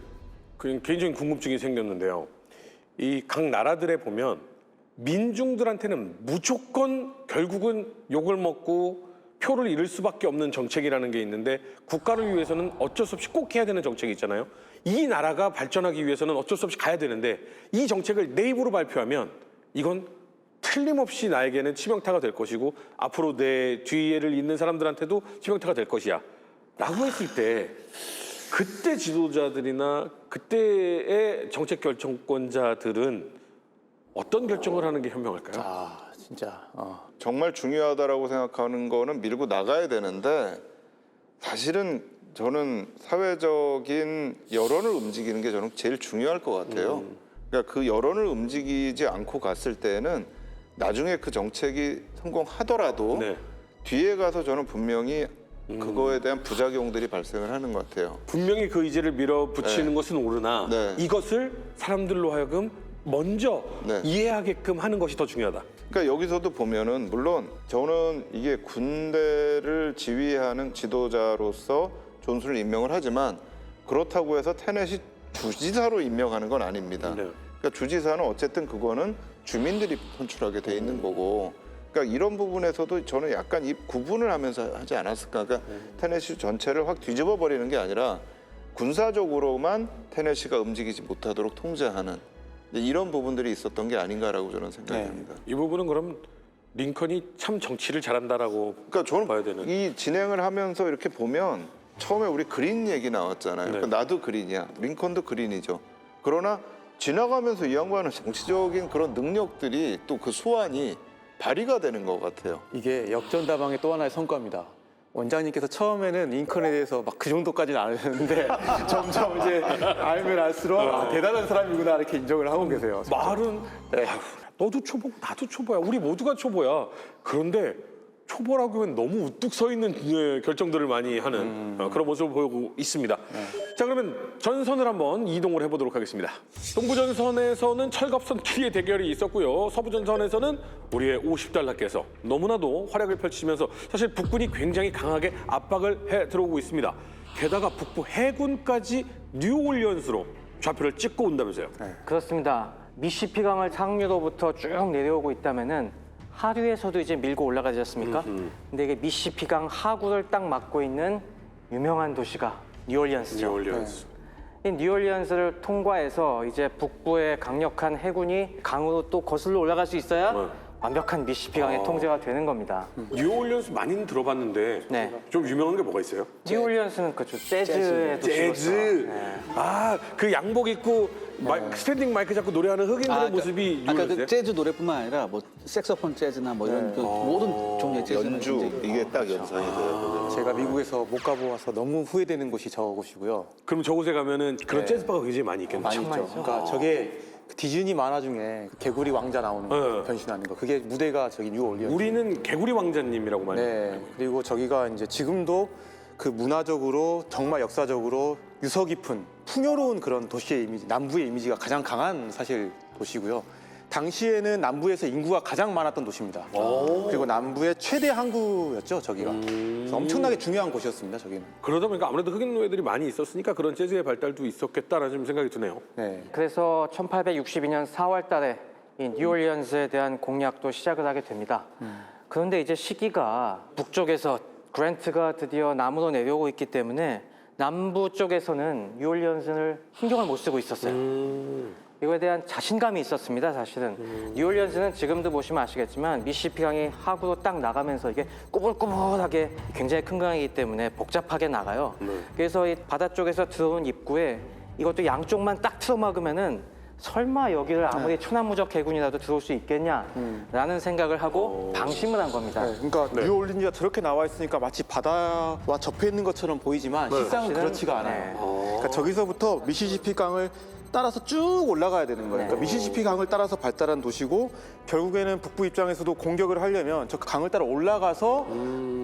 Speaker 3: 그냥 개인적인 궁금증이 생겼는데요. 이 각 나라들에 보면 민중들한테는 무조건 결국은 욕을 먹고 표를 잃을 수밖에 없는 정책이라는 게 있는데 국가를 위해서는 어쩔 수 없이 꼭 해야 되는 정책이 있잖아요. 이 나라가 발전하기 위해서는 어쩔 수 없이 가야 되는데 이 정책을 내 입으로 발표하면 이건 틀림없이 나에게는 치명타가 될 것이고 앞으로 내 뒤에를 잇는 사람들한테도 치명타가 될 것이야 라고 했을 때 그때 지도자들이나 그때의 정책 결정권자들은 어떤 결정을 하는 게 현명할까요?
Speaker 4: 진짜.
Speaker 1: 정말 중요하다라고 생각하는 거는 밀고 나가야 되는데 사실은 저는 사회적인 여론을 움직이는 게 저는 제일 중요할 것 같아요. 그러니까 그 여론을 움직이지 않고 갔을 때는 나중에 그 정책이 성공하더라도
Speaker 3: 네.
Speaker 1: 뒤에 가서 저는 분명히 그거에 대한 부작용들이 발생을 하는 것 같아요.
Speaker 3: 분명히 그 의제를 밀어붙이는 것은 옳으나
Speaker 1: 네.
Speaker 3: 이것을 사람들로 하여금 먼저
Speaker 1: 네.
Speaker 3: 이해하게끔 하는 것이 더 중요하다.
Speaker 1: 그러니까 여기서도 보면은 물론 저는 이게 군대를 지휘하는 지도자로서 존슨을 임명을 하지만 그렇다고 해서 테넷이 주지사로 임명하는 건 아닙니다.
Speaker 3: 네.
Speaker 1: 그러니까 주지사는 어쨌든 그거는 주민들이 선출하게 돼 있는 거고 그러니까 이런 부분에서도 저는 약간 이 구분을 하면서 하지 않았을까. 그러니까 테네시 전체를 확 뒤집어 버리는 게 아니라 군사적으로만 테네시가 움직이지 못하도록 통제하는 이런 부분들이 있었던 게 아닌가라고 저는 생각이 듭니다.
Speaker 3: 이 부분은 그럼 링컨이 참 정치를 잘한다라고
Speaker 1: 그러니까 저는
Speaker 3: 봐야 되는.
Speaker 1: 이 진행을 하면서 이렇게 보면 처음에 우리 그린 얘기 나왔잖아요.
Speaker 3: 네.
Speaker 1: 그러니까 나도 그린이야. 링컨도 그린이죠. 그러나 지나가면서 이 양반은 정치적인 그런 능력들이 또 그 수완이 발휘가 되는 것 같아요.
Speaker 5: 이게 역전다방의 또 하나의 성과입니다. 원장님께서 처음에는 링컨에 대해서 막 그 정도까지는 안 했는데 점점 이제 알면 알수록 대단한 사람이구나 이렇게 인정을 하고 계세요.
Speaker 3: 말은 아휴, 너도 초보고 나도 초보야. 우리 모두가 초보야. 그런데 초보라고 하면 너무 우뚝 서 있는 결정들을 많이 하는 그런 모습을 보이고 있습니다. 자, 그러면 전선을 한번 이동을 해보도록 하겠습니다. 동부전선에서는 철갑선 길이의 대결이 있었고요. 서부전선에서는 우리의 50달러께서 너무나도 활약을 펼치면서 사실 북군이 굉장히 강하게 압박을 해 들어오고 있습니다. 게다가 북부 해군까지 뉴올리언스로 좌표를 찍고 온다면서요.
Speaker 2: 그렇습니다. 미시피강을 상류로부터 쭉 내려오고 있다면은 하류에서도 이제 밀고 올라가지 않습니까? 근데 이게 미시피강 하구를 딱 막고 있는 유명한 도시가 뉴올리언스죠.
Speaker 3: 뉴올리언스.
Speaker 2: 이 뉴올리언스를 통과해서 이제 북부의 강력한 해군이 강으로 또 거슬러 올라갈 수 있어야
Speaker 3: 네.
Speaker 2: 완벽한 미시시피강의 통제가 되는 겁니다.
Speaker 3: 뉴올리언스 많이는 들어봤는데
Speaker 2: 네.
Speaker 3: 좀 유명한 게 뭐가 있어요?
Speaker 2: 뉴올리언스는 그죠 재즈의 도시로서.
Speaker 3: 재즈.
Speaker 2: 네.
Speaker 3: 아, 그 양복 입고 스탠딩 마이크 잡고 노래하는 흑인들의 모습이
Speaker 4: 아까
Speaker 3: 뉴올리언스예요?
Speaker 4: 그 재즈 노래뿐만 아니라 뭐 색소폰 재즈나 뭐 이런 그 모든 종류의 재즈는
Speaker 1: 연주
Speaker 4: 굉장히-
Speaker 1: 이게 딱 연상이 돼요.
Speaker 5: 제가 미국에서 못 가보아서 너무 후회되는 곳이 저곳이고요.
Speaker 3: 그럼 저곳에 가면은 그런 재즈바가 굉장히 많이 있겠네요.
Speaker 5: 많이 있죠. 그러니까 저게 그 디즈니 만화 중에 그 개구리 왕자 나오는 거,
Speaker 3: 네.
Speaker 5: 변신하는 거. 그게 무대가 저기 뉴올리언스.
Speaker 3: 우리는 개구리 왕자님이라고 많이
Speaker 5: 네. 그리고 저기가 이제 지금도 그 문화적으로 정말 역사적으로 유서 깊은 풍요로운 그런 도시의 이미지, 남부의 이미지가 가장 강한 사실 도시고요. 당시에는 남부에서 인구가 가장 많았던 도시입니다. 그리고 남부의 최대 항구였죠, 저기가. 그래서 엄청나게 중요한 곳이었습니다, 저기는.
Speaker 3: 그러다 보니까 아무래도 흑인 노예들이 많이 있었으니까 그런 재즈의 발달도 있었겠다라는 좀 생각이 드네요.
Speaker 5: 네.
Speaker 2: 그래서 1862년 4월 달에 이 뉴올리언스에 대한 공략도 시작을 하게 됩니다. 그런데 이제 시기가 북쪽에서 그랜트가 드디어 남으로 내려오고 있기 때문에 남부 쪽에서는 뉴올리언스를 신경을 못 쓰고 있었어요. 이거에 대한 자신감이 있었습니다, 사실은. 뉴올리언스는 지금도 보시면 아시겠지만 미시시피강이 하구로 딱 나가면서 이게 꾸불꾸불하게 굉장히 큰 강이기 때문에 복잡하게 나가요. 그래서 이 바다 쪽에서 들어오는 입구에 이것도 양쪽만 딱 틀어막으면은 설마 여기를 아무리 천하무적 해군이라도 들어올 수 있겠냐라는 생각을 하고 방심을 한 겁니다.
Speaker 5: 네, 그러니까 뉴올리언스가 저렇게 나와 있으니까 마치 바다와 접해 있는 것처럼 보이지만 실상은
Speaker 2: 사실은,
Speaker 5: 그렇지가 않아요.
Speaker 2: 네.
Speaker 5: 그러니까 저기서부터 미시시피 강을 따라서 쭉 올라가야 되는 거예요. 그러니까 미시시피 강을 따라서 발달한 도시고 결국에는 북부 입장에서도 공격을 하려면 저 강을 따라 올라가서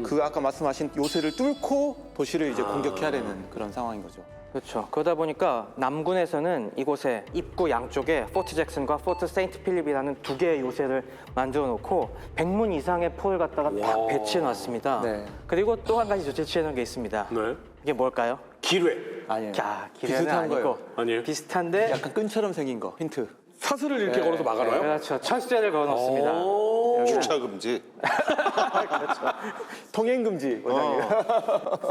Speaker 5: 그 아까 말씀하신 요새를 뚫고 도시를 이제 공격해야 되는 그런 상황인 거죠.
Speaker 2: 그렇죠. 그러다 보니까 남군에서는 이곳에 입구 양쪽에 포트 잭슨과 포트 세인트 필립이라는 두 개의 요새를 만들어 놓고 100문 이상의 포를 갖다가 딱 배치해 놨습니다.
Speaker 5: 네.
Speaker 2: 그리고 또 한 가지 조치해 놓은 게 있습니다.
Speaker 3: 네.
Speaker 2: 이게 뭘까요?
Speaker 3: 기뢰.
Speaker 5: 아니에요.
Speaker 2: 자, 기회는
Speaker 5: 비슷한
Speaker 2: 아니고
Speaker 5: 거예요.
Speaker 3: 아니에요?
Speaker 2: 비슷한데
Speaker 5: 약간 끈처럼 생긴 거 힌트.
Speaker 3: 사슬을 이렇게 걸어서 막아놔요?
Speaker 2: 그렇죠. 철수제를 걸어 놓습니다.
Speaker 1: 주차 금지.
Speaker 5: 통행 금지 원장님.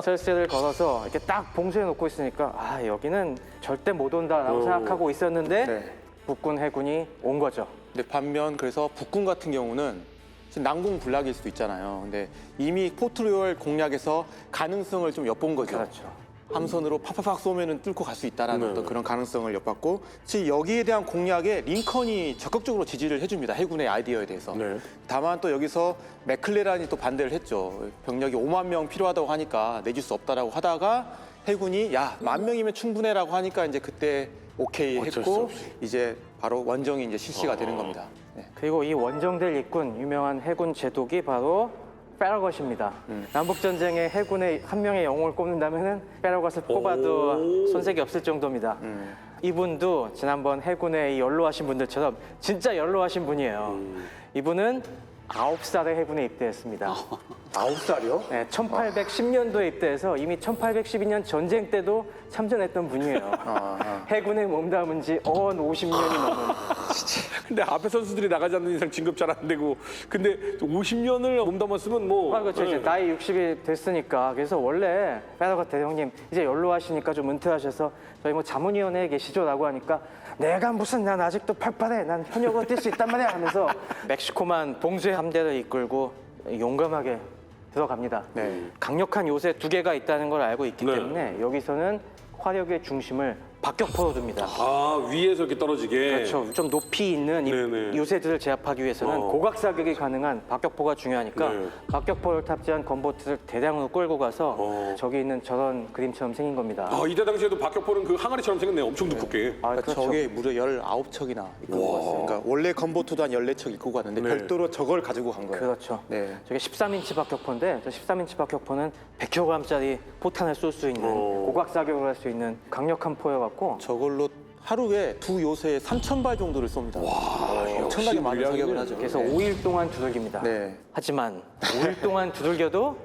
Speaker 2: 철수제를 걸어서 이렇게 딱 봉쇄해 놓고 있으니까 아, 여기는 절대 못 온다라고 생각하고 있었는데
Speaker 5: 네.
Speaker 2: 북군 해군이 온 거죠.
Speaker 5: 근데 반면 그래서 북군 같은 경우는 지금 난공불락일 수도 있잖아요. 근데 이미 포트로열 공략에서 가능성을 좀 엿본 거죠.
Speaker 2: 그렇죠.
Speaker 5: 함선으로 팍팍팍 쏘면은 뚫고 갈 수 있다라는 어떤 그런 가능성을 엿봤고, 지금 여기에 대한 공략에 링컨이 적극적으로 지지를 해줍니다. 해군의 아이디어에 대해서.
Speaker 3: 네.
Speaker 5: 다만 또 여기서 맥클레란이 또 반대를 했죠. 병력이 5만 명 필요하다고 하니까 내줄 수 없다라고 하다가 해군이 야 10,000명이면 충분해라고 하니까 이제 그때 오케이
Speaker 3: 어쩔 수
Speaker 5: 했고
Speaker 3: 없이.
Speaker 5: 이제 바로 원정이 이제 실시가 되는 겁니다. 네.
Speaker 2: 그리고 이 원정될 일꾼 유명한 해군 제독이 바로 페러것입니다. 남북전쟁에 해군의 한 명의 영웅을 꼽는다면은 페러것을 뽑아도 손색이 없을 정도입니다. 이분도 지난번 해군에 이 연로하신 분들처럼 진짜 연로하신 분이에요. 이분은 9살에 해군에 입대했습니다.
Speaker 5: 9살이요?
Speaker 2: 네, 1810년도에 입대해서 이미 1812년 전쟁 때도 참전했던 분이에요. 해군에 몸담은 지 50년이 넘은.
Speaker 3: 근데 앞에 선수들이 나가지 않는 이상 진급 잘 안 되고 근데 50년을 몸담았으면 뭐
Speaker 2: 아, 그렇죠. 이제 나이 60이 됐으니까. 그래서 원래 페러것 대령님 이제 연로하시니까 좀 은퇴하셔서 저희 뭐 자문위원회에 계시죠라고 하니까 내가 무슨 난 아직도 팔팔해. 난 현역으로 뛸 수 있단 말이야 하면서 멕시코만 봉쇄 함대를 이끌고 용감하게 들어갑니다.
Speaker 5: 네.
Speaker 2: 강력한 요새 두 개가 있다는 걸 알고 있기
Speaker 3: 네.
Speaker 2: 때문에 여기서는 화력의 중심을 박격포로 둡니다.
Speaker 3: 아 위에서 이렇게 떨어지게
Speaker 2: 그렇죠. 좀 높이 있는 이
Speaker 3: 네네.
Speaker 2: 요새들을 제압하기 위해서는 고각 사격이 가능한 박격포가 중요하니까
Speaker 3: 네.
Speaker 2: 박격포를 탑재한 건보트를 대량으로 끌고 가서 저기 있는 저런 그림처럼 생긴 겁니다.
Speaker 3: 이때 당시에도 박격포는 그 항아리처럼 생겼네요. 엄청 두껍게.
Speaker 2: 아,
Speaker 5: 그러니까
Speaker 2: 그렇죠.
Speaker 5: 저게 무려 19척이나 입고 갔어요. 그러니까 원래 건보트도 한 14척 입고 갔는데
Speaker 3: 네.
Speaker 5: 별도로 저걸 가지고 간 거예요.
Speaker 2: 그렇죠.
Speaker 5: 네.
Speaker 2: 저게 13인치 박격포인데 저 13인치 박격포는 100kg짜리 포탄을 쏠 수 있는 고각 사격을 할 수 있는 강력한 포여갖고
Speaker 5: 저걸로 하루에 두 요새에 3,000발 정도를 쏩니다. 엄청나게 많은 사격을 하죠.
Speaker 2: 그래서
Speaker 5: 네.
Speaker 2: 5일 동안 두들깁니다.
Speaker 5: 네.
Speaker 2: 하지만 5일 동안 두들겨도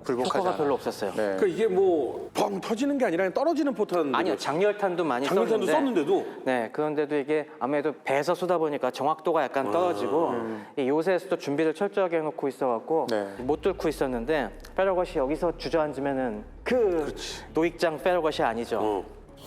Speaker 5: 굴복하지
Speaker 2: 효과가
Speaker 5: 않아요.
Speaker 2: 별로 없었어요.
Speaker 5: 네.
Speaker 3: 그러니까 이게 뭐 뻥 터지는 게 아니라 그냥 떨어지는 포탄.
Speaker 2: 아니요, 장렬탄도 많이
Speaker 3: 장렬탄도
Speaker 2: 썼는데
Speaker 3: 썼는데도
Speaker 2: 네, 그런데도 이게 아무래도 배에서 쏘다 보니까 정확도가 약간 떨어지고 이 요새에서도 준비를 철저하게 해놓고 있어갖고
Speaker 5: 네.
Speaker 2: 못 뚫고 있었는데 페러것이 여기서 주저앉으면은 그 노익장 페러것이 아니죠.
Speaker 3: 어.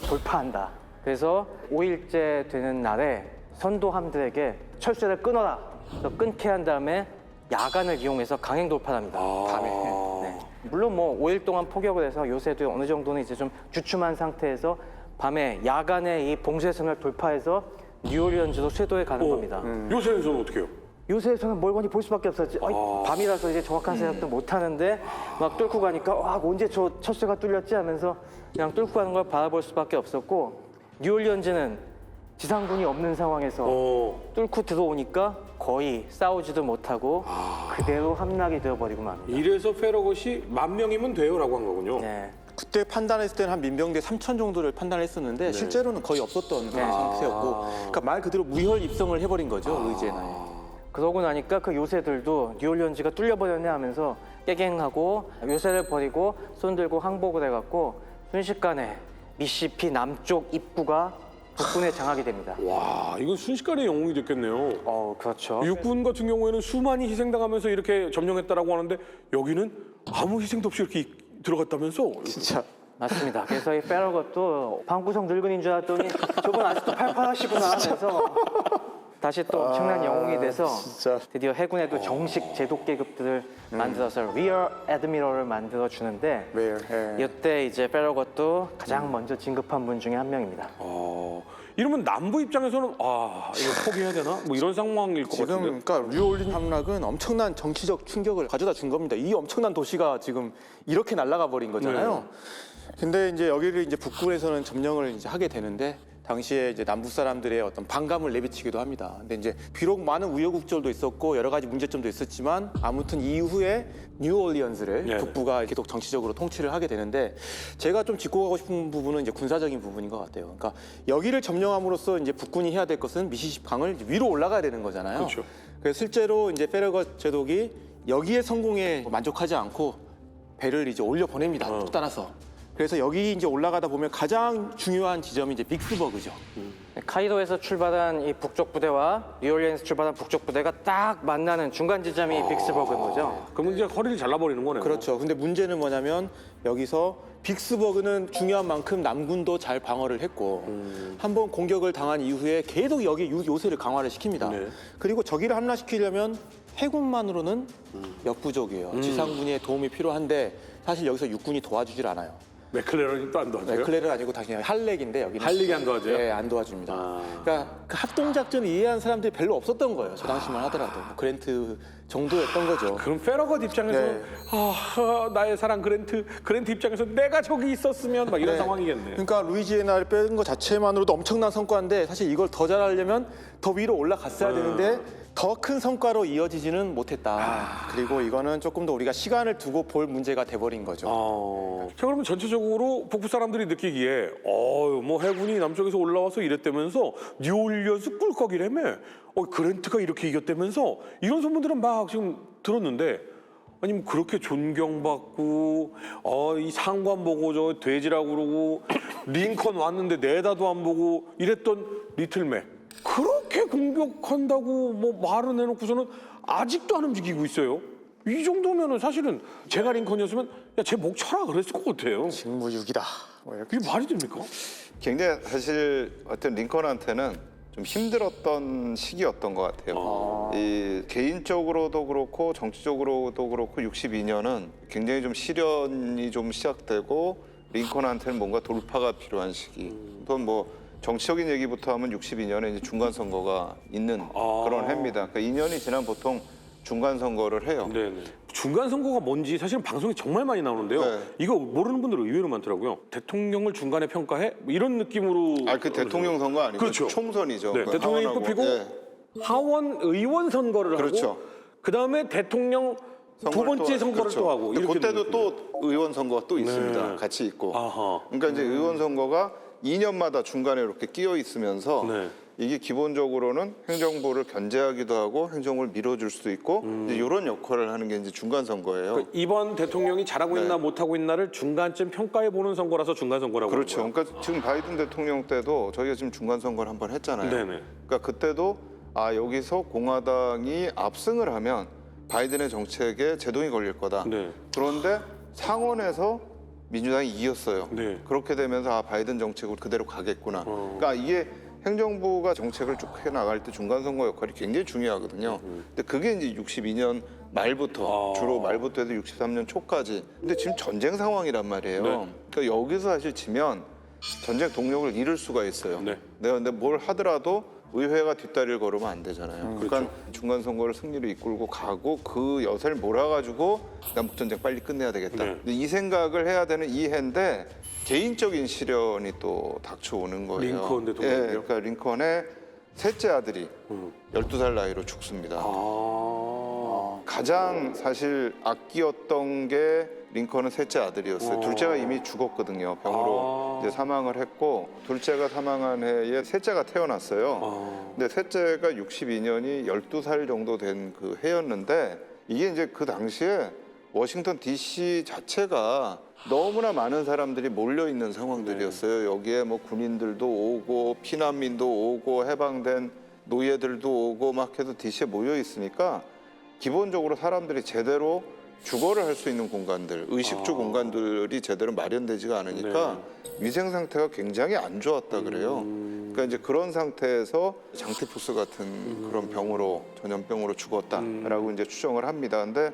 Speaker 2: 돌파한다. 그래서 5일째 되는 날에 선도함들에게 철새를 끊어라. 그래서 끊게 한 다음에 야간을 이용해서 강행 돌파를 합니다. 밤에. 네. 물론 뭐 5일 동안 포격을 해서 요새도 어느 정도는 이제 좀 주춤한 상태에서 밤에 야간에 이 봉쇄선을 돌파해서 뉴올리언즈로 쇄도해 가는 겁니다.
Speaker 3: 요새에서는 어떻게 해요?
Speaker 2: 요새에서는 멀거니 볼 수밖에 없었지. 밤이라서 이제 정확한 생각도 못 하는데 막 뚫고 가니까 와 언제 저 철새가 뚫렸지 하면서 그냥 뚫고 가는 걸 바라볼 수밖에 없었고 뉴올리언즈는 지상군이 없는 상황에서 뚫고 들어오니까 거의 싸우지도 못하고 그대로 함락이 되어버리고 맙니다.
Speaker 3: 이래서 페러것이 10,000명이면 돼요라고 한 거군요.
Speaker 2: 네.
Speaker 5: 그때 판단했을 때는 한 민병대 3,000 정도를 판단했었는데 실제로는 거의 없었던 그런 상태였고 그러니까 말 그대로 무혈 입성을 해버린 거죠 의제에.
Speaker 2: 그러고 나니까 그 요새들도 뉴올리언즈가 뚫려버렸네 하면서 깨갱하고 요새를 버리고 손 들고 항복을 해갖고 순식간에 미시시피 남쪽 입구가 북군에 장악이 됩니다.
Speaker 3: 와, 이건 순식간에 영웅이 됐겠네요.
Speaker 2: 그렇죠.
Speaker 3: 육군 같은 경우에는 수많이 희생당하면서 이렇게 점령했다라고 하는데 여기는 아무 희생도 없이 이렇게 들어갔다면서?
Speaker 5: 진짜
Speaker 2: 맞습니다. 그래서 이 페러것도 방구석 늙은인 줄 알았더니 저분 아직도 팔팔하시구나 하면서 다시 또 엄청난 영웅이 돼서
Speaker 5: 진짜.
Speaker 2: 드디어 해군에도 정식 제독 계급들을 만들어서 리어 애드미럴을 만들어 주는데 이때 이제 페러것도 가장 먼저 진급한 분 중에 한 명입니다.
Speaker 3: 이러면 남부 입장에서는 이거 포기해야 되나? 뭐 이런 상황일 것
Speaker 5: 지금
Speaker 3: 같은데.
Speaker 5: 그러니까 뉴올린 함락은 엄청난 정치적 충격을 가져다 준 겁니다. 이 엄청난 도시가 지금 이렇게 날아가 버린 거잖아요. 근데 이제 여기를 이제 북군에서는 점령을 이제 하게 되는데 당시에 이제 남부 사람들의 어떤 반감을 내비치기도 합니다. 근데 이제 비록 많은 우여곡절도 있었고 여러 가지 문제점도 있었지만 아무튼 이후에 뉴올리언스를 북부가 계속 정치적으로 통치를 하게 되는데 제가 좀 짚고 가고 싶은 부분은 이제 군사적인 부분인 것 같아요. 그러니까 여기를 점령함으로써 이제 북군이 해야 될 것은 미시시피 강을 위로 올라가야 되는 거잖아요.
Speaker 3: 그렇죠.
Speaker 5: 그래서 실제로 이제 페러것 제독이 여기에 성공에 만족하지 않고 배를 이제 올려 보냅니다. 뚝 따라서. 그래서 여기 이제 올라가다 보면 가장 중요한 지점이 이제 빅스버그죠.
Speaker 2: 카이로에서 출발한 이 북쪽 부대와 뉴올리언스 출발한 북쪽 부대가 딱 만나는 중간 지점이 빅스버그인 거죠.
Speaker 3: 그러면 이제 허리를 잘라버리는 거네요.
Speaker 5: 그렇죠. 근데 문제는 뭐냐면 여기서 빅스버그는 중요한 만큼 남군도 잘 방어를 했고 한번 공격을 당한 이후에 계속 여기 요새를 강화를 시킵니다.
Speaker 3: 네.
Speaker 5: 그리고 저기를 함락시키려면 해군만으로는 역부족이에요. 지상군의 도움이 필요한데 사실 여기서 육군이 도와주질 않아요.
Speaker 3: 맥클레런이 또 안 도와줘요?
Speaker 5: 맥클레를 아니고 당연히 할렉인데 여기는
Speaker 3: 할렉이 안 도와줘요?
Speaker 5: 네, 안 도와줍니다. 그러니까 그 합동작전을 이해한 사람들이 별로 없었던 거예요. 저 당시만 하더라도 뭐 그랜트 정도였던 거죠.
Speaker 3: 그럼 페러것 입장에서
Speaker 5: 네.
Speaker 3: 나의 사랑 그랜트 입장에서 내가 저기 있었으면 막 이런 상황이겠네.
Speaker 5: 그러니까 루이지애나를 뺀 것 자체만으로도 엄청난 성과인데 사실 이걸 더 잘하려면 더 위로 올라갔어야 되는데 더 큰 성과로 이어지지는 못했다. 그리고 이거는 조금 더 우리가 시간을 두고 볼 문제가 돼버린 거죠.
Speaker 3: 자, 그러면 전체적으로 북부 사람들이 느끼기에 뭐 해군이 남쪽에서 올라와서 이랬다면서 뉴올리언스 꿀꺽이라며 그랜트가 이렇게 이겼다면서 이런 소문들은 막 지금 들었는데 아니 뭐 그렇게 존경받고 이 상관 보고 저 돼지라고 그러고 링컨 왔는데 내다도 안 보고 이랬던 리틀맥 그렇게 공격한다고 뭐 말을 해놓고서는 아직도 안 움직이고 있어요. 이 정도면은 사실은 제가 링컨이었으면 쟤 목 쳐라 그랬을 것 같아요.
Speaker 5: 직무유기다. 뭐 이렇게.
Speaker 3: 이게 말이 됩니까?
Speaker 1: 굉장히 사실 어떤 링컨한테는 좀 힘들었던 시기였던 것 같아요. 이 개인적으로도 그렇고 정치적으로도 그렇고 62년은 굉장히 좀 시련이 좀 시작되고 링컨한테는 뭔가 돌파가 필요한 시기. 또 뭐 정치적인 얘기부터 하면 62년에 이제 중간 선거가 있는 그런 해입니다. 그러니까 2년이 지난 보통 중간 선거를 해요.
Speaker 3: 네네. 중간 선거가 뭔지 사실은 방송에 정말 많이 나오는데요.
Speaker 1: 네.
Speaker 3: 이거 모르는 분들은 의외로 많더라고요. 대통령을 중간에 평가해? 뭐 이런 느낌으로.
Speaker 1: 그 대통령 선거 아니고
Speaker 3: 그렇죠.
Speaker 1: 총선이죠.
Speaker 3: 네,
Speaker 1: 그
Speaker 3: 대통령이
Speaker 1: 하원하고.
Speaker 3: 뽑히고
Speaker 1: 예.
Speaker 3: 하원 의원 선거를
Speaker 1: 그렇죠.
Speaker 3: 하고 그다음에 대통령 두
Speaker 1: 선거를
Speaker 3: 번째 선거를
Speaker 1: 그렇죠.
Speaker 3: 또 하고.
Speaker 1: 근데
Speaker 3: 이렇게
Speaker 1: 그때도
Speaker 3: 되는
Speaker 1: 또 의원 선거가 또 있습니다.
Speaker 3: 네.
Speaker 1: 같이 있고.
Speaker 3: 아하.
Speaker 1: 그러니까 이제 의원 선거가 2년마다 중간에 이렇게 끼어 있으면서
Speaker 3: 네.
Speaker 1: 이게 기본적으로는 행정부를 견제하기도 하고 행정부를 밀어줄 수도 있고 이제 이런 역할을 하는 게 이제 중간 선거예요.
Speaker 3: 그 이번 대통령이 잘하고 있나
Speaker 1: 네.
Speaker 3: 못하고 있나를 중간쯤 평가해 보는 선거라서 중간 선거라고
Speaker 1: 그렇죠.
Speaker 3: 하는 거예요.
Speaker 1: 그러니까 지금 바이든 대통령 때도 저희가 지금 중간 선거를 한번 했잖아요.
Speaker 3: 네네.
Speaker 1: 그러니까 그때도 여기서 공화당이 압승을 하면 바이든의 정책에 제동이 걸릴 거다.
Speaker 3: 네.
Speaker 1: 그런데 상원에서 민주당이 이겼어요.
Speaker 3: 네.
Speaker 1: 그렇게 되면서 바이든 정책으로 그대로 가겠구나. 그러니까 이게 행정부가 정책을 쭉 해나갈 때 중간선거 역할이 굉장히 중요하거든요. 근데 그게 이제 62년 말부터 주로 말부터 해서 63년 초까지. 근데 지금 전쟁 상황이란 말이에요.
Speaker 3: 네.
Speaker 1: 그러니까 여기서 사실 지면 전쟁 동력을 잃을 수가 있어요.
Speaker 3: 네.
Speaker 1: 내가 근데 뭘 하더라도 의회가 뒷다리를 걸으면 안 되잖아요. 그러니까 중간 선거를 승리로 이끌고 가고 그 여세를 몰아가지고 남북 전쟁 빨리 끝내야 되겠다.
Speaker 3: 네.
Speaker 1: 근데 이 생각을 해야 되는 이 해인데 개인적인 시련이 또 닥쳐오는 거예요.
Speaker 3: 링컨 대통령이요?
Speaker 1: 예, 그러니까 링컨의 셋째 아들이 12살 나이로 죽습니다. 가장 사실 아끼었던 게 링컨은 셋째 아들이었어요. 둘째가 이미 죽었거든요. 병으로 이제 사망을 했고 둘째가 사망한 해에 셋째가 태어났어요. 근데 셋째가 62년이 12살 정도 된 그 해였는데 이게 이제 그 당시에 워싱턴 DC 자체가 너무나 많은 사람들이 몰려 있는 상황들이었어요. 여기에 뭐 군인들도 오고 피난민도 오고 해방된 노예들도 오고 막 해서 DC에 모여 있으니까 기본적으로 사람들이 제대로 주거를 할 수 있는 공간들, 의식주 공간들이 제대로 마련되지가 않으니까 위생 상태가 굉장히 안 좋았다 그래요. 그러니까 이제 그런 상태에서 장티푸스 같은 그런 병으로 전염병으로 죽었다라고 이제 추정을 합니다. 근데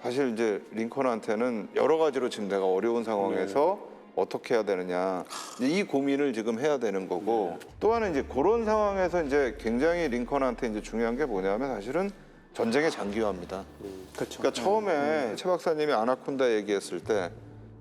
Speaker 1: 사실 이제 링컨한테는 여러 가지로 지금 내가 어려운 상황에서 어떻게 해야 되느냐 이제 이 고민을 지금 해야 되는 거고 또 하나 이제 그런 상황에서 이제 굉장히 링컨한테 이제 중요한 게 뭐냐면 사실은 전쟁의 장기화입니다.
Speaker 5: 그렇죠.
Speaker 1: 그러니까 처음에 최 박사님이 아나콘다 얘기했을 때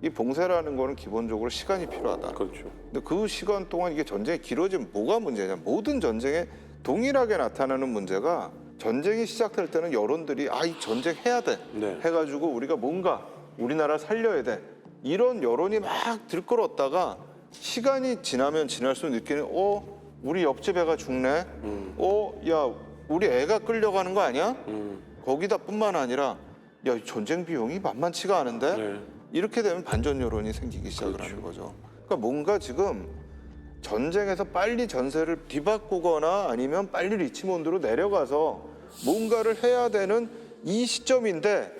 Speaker 1: 이 봉쇄라는 거는 기본적으로 시간이 필요하다.
Speaker 3: 그렇죠.
Speaker 1: 근데 그 시간 동안 이게 전쟁이 길어지면 뭐가 문제냐? 모든 전쟁에 동일하게 나타나는 문제가 전쟁이 시작될 때는 여론들이 이 전쟁 해야 돼
Speaker 3: 네.
Speaker 1: 해가지고 우리가 뭔가 우리나라 살려야 돼 이런 여론이 막 들끓었다가 시간이 지나면 지날수록 느끼는 우리 옆집 애가 죽네. 야 우리 애가 끌려가는 거 아니야? 거기다뿐만 아니라 야 전쟁 비용이 만만치가 않은데
Speaker 3: 네.
Speaker 1: 이렇게 되면 반전 여론이 생기기 시작을 하는 거죠. 그러니까 뭔가 지금 전쟁에서 빨리 전세를 뒤바꾸거나 아니면 빨리 리치몬드로 내려가서 뭔가를 해야 되는 이 시점인데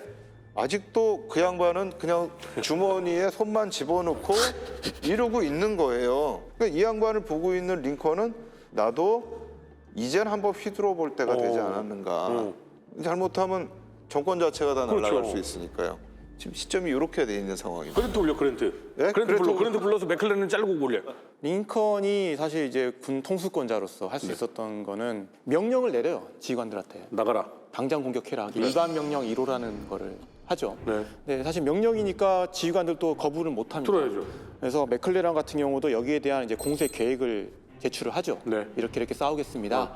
Speaker 1: 아직도 그 양반은 그냥 주머니에 손만 집어넣고 이러고 있는 거예요. 그러니까 이 양반을 보고 있는 링컨은 나도 이젠 한번 휘둘러 볼 때가 되지 않았는가. 잘못하면 정권 자체가 다 날아갈
Speaker 3: 그렇죠.
Speaker 1: 수 있으니까요. 지금 시점이 이렇게 돼 있는 상황입니다.
Speaker 3: 그랜트 올려 그랜트.
Speaker 1: 예?
Speaker 3: 그랜트 불러서 맥클렌은 자르고 올려.
Speaker 5: 링컨이 사실 이제 군 통수권자로서 할 수 있었던 거는 명령을 내려요, 지휘관들한테.
Speaker 3: 나가라.
Speaker 5: 당장 공격해라. 일반 명령 1호라는 거를 하죠.
Speaker 3: 네.
Speaker 5: 네, 사실 명령이니까 지휘관들도 거부를 못 합니다.
Speaker 3: 들어야죠.
Speaker 5: 그래서 맥클레란 같은 경우도 여기에 대한 이제 공세 계획을 제출을 하죠.
Speaker 3: 네.
Speaker 5: 이렇게 싸우겠습니다.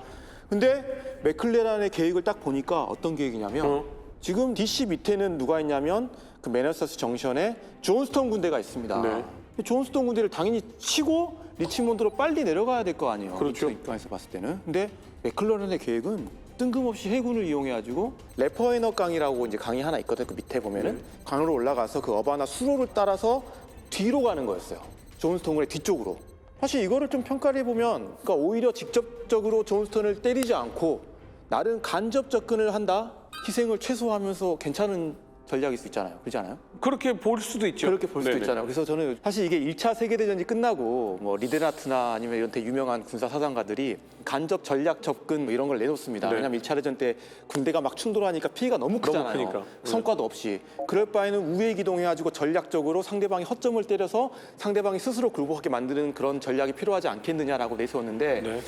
Speaker 5: 근데 맥클레란의 계획을 딱 보니까 어떤 계획이냐면 지금 DC 밑에는 누가 있냐면 그 매너사스 정션에 존스톤 군대가 있습니다.
Speaker 3: 네.
Speaker 5: 존스톤 군대를 당연히 치고 리치몬드로 빨리 내려가야 될 거 아니에요.
Speaker 3: 그렇죠.
Speaker 5: 그 입장에서 봤을 때는. 근데 맥클레란의 계획은 뜬금없이 해군을 이용해가지고 레퍼에너 강이라고 이제 강이 하나 있거든. 그 밑에 보면은 강으로 올라가서 그 어바나 수로를 따라서 뒤로 가는 거였어요. 존스톤 군의 뒤쪽으로. 사실 이거를 좀 평가를 해보면, 그러니까 오히려 직접적으로 존스톤을 때리지 않고 나름 간접 접근을 한다. 희생을 최소화하면서 괜찮은 전략일 수 있잖아요. 그렇지 않아요?
Speaker 3: 그렇게 볼 수도 있죠.
Speaker 5: 그렇게 볼 수도
Speaker 3: 네네.
Speaker 5: 있잖아요. 그래서 저는 사실 이게 1차 세계대전이 끝나고 뭐 리데나트나 아니면 이런 데 유명한 군사 사상가들이 간접 전략 접근 뭐 이런 걸 내놓습니다.
Speaker 3: 네.
Speaker 5: 왜냐하면 1차 대전 때 군대가 막 충돌하니까 피해가 너무 크잖아요.
Speaker 3: 크니까.
Speaker 5: 성과도 없이. 그럴 바에는 우회 기동해가지고 전략적으로 상대방이 허점을 때려서 상대방이 스스로 굴복하게 만드는 그런 전략이 필요하지 않겠느냐라고 내세웠는데
Speaker 3: 네.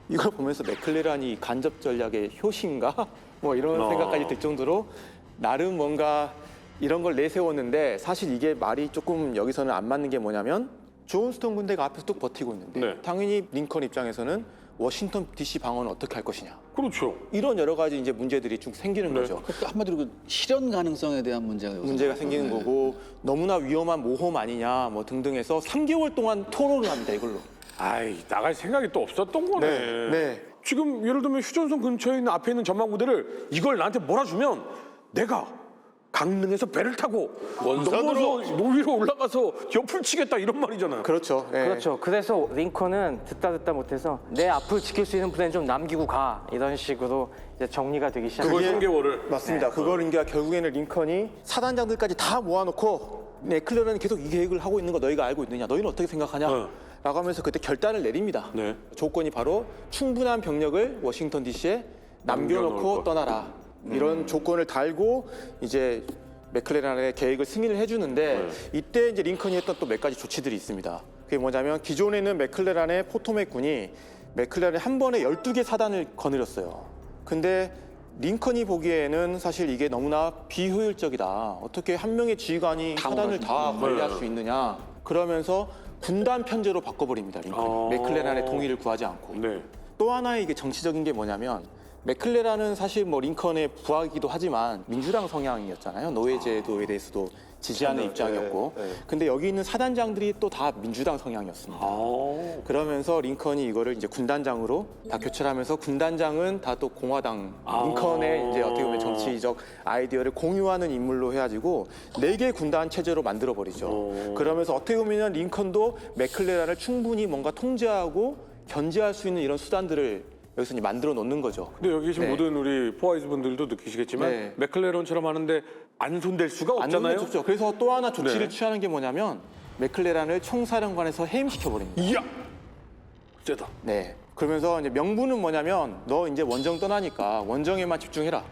Speaker 5: 이걸 보면서 맥클레란이 간접 전략의 효신가? 뭐 이런 생각까지 들 정도로 나름 뭔가 이런 걸 내세웠는데 사실 이게 말이 조금 여기서는 안 맞는 게 뭐냐면 존스톤 군대가 앞에서 뚝 버티고 있는데
Speaker 3: 네.
Speaker 5: 당연히 링컨 입장에서는 워싱턴 DC 방어는 어떻게 할 것이냐
Speaker 3: 그렇죠.
Speaker 5: 이런 여러 가지 이제 문제들이 쭉 생기는
Speaker 3: 네.
Speaker 5: 거죠.
Speaker 4: 그러니까 한마디로 그 실현 가능성에 대한 문제가 여기서
Speaker 5: 문제가 생기는 거고 너무나 위험한 모험 아니냐 뭐 등등해서 3개월 동안 토론을 합니다 이걸로.
Speaker 3: 아이 나갈 생각이 또 없었던 거네.
Speaker 5: 네.
Speaker 3: 지금 예를 들면 휴전선 근처에 있는 앞에 있는 전망 부대를 이걸 나한테 몰아주면 내가 강릉에서 배를 타고 넘어서 노위로 올라가서 옆을 치겠다 이런 말이잖아요.
Speaker 5: 그렇죠. 예.
Speaker 2: 그렇죠. 그래서 링컨은 듣다 못해서 내 앞을 지킬 수 있는 부대는 좀 남기고 가 이런 식으로 이제 정리가 되기 시작했어요.
Speaker 3: 그걸 3개월을
Speaker 5: 맞습니다. 그걸 이제 결국에는 링컨이 사단장들까지 다 모아놓고 맥클레런이 계속 이 계획을 하고 있는 거 너희가 알고 있느냐? 너희는 어떻게 생각하냐? 라고 하면서 그때 결단을 내립니다.
Speaker 3: 네.
Speaker 5: 조건이 바로 충분한 병력을 워싱턴 DC에 남겨놓고
Speaker 3: 남겨놓을
Speaker 5: 떠나라. 이런 조건을 달고 이제 맥클레런의 계획을 승인을 해주는데 이때 이제 링컨이 했던 또 몇 가지 조치들이 있습니다. 그게 뭐냐면 기존에는 맥클레런의 포토맥 군이 맥클레런에 한 번에 12개 사단을 거느렸어요. 근데 링컨이 보기에는 사실 이게 너무나 비효율적이다. 어떻게 한 명의 지휘관이 사단을 다 관리할 수 있느냐. 그러면서 군단 편제로 바꿔버립니다. 링컨이. 맥클레런의 동의를 구하지 않고.
Speaker 3: 네.
Speaker 5: 또 하나의 이게 정치적인 게 뭐냐면 맥클레란은 사실 뭐 링컨의 부하이기도 하지만 민주당 성향이었잖아요. 노예 제도에 대해서도 지지하는 입장이었고. 근데 여기 있는 사단장들이 또 다 민주당 성향이었습니다. 그러면서 링컨이 이거를 이제 군단장으로 다 교체하면서 군단장은 다 또 공화당 링컨의 이제 어떻게 보면 정치적 아이디어를 공유하는 인물로 해가지고 4개 군단 체제로 만들어 버리죠. 그러면서 어떻게 보면 링컨도 맥클레란을 충분히 뭔가 통제하고 견제할 수 있는 이런 수단들을 여기서 이제 만들어 놓는 거죠.
Speaker 3: 근데 여기 계신
Speaker 5: 네.
Speaker 3: 모든 우리 포아이즈 분들도 느끼시겠지만
Speaker 5: 네.
Speaker 3: 맥클레런처럼 하는데 안 손댈 수가
Speaker 5: 안
Speaker 3: 없잖아요.
Speaker 5: 좋죠. 그래서 또 하나 조치를
Speaker 3: 네.
Speaker 5: 취하는 게 뭐냐면 맥클레란을 총사령관에서 해임시켜 버립니다.
Speaker 3: 이야, 세다.
Speaker 5: 네. 그러면서 이제 명분은 뭐냐면 너 이제 원정 떠나니까 원정에만 집중해라.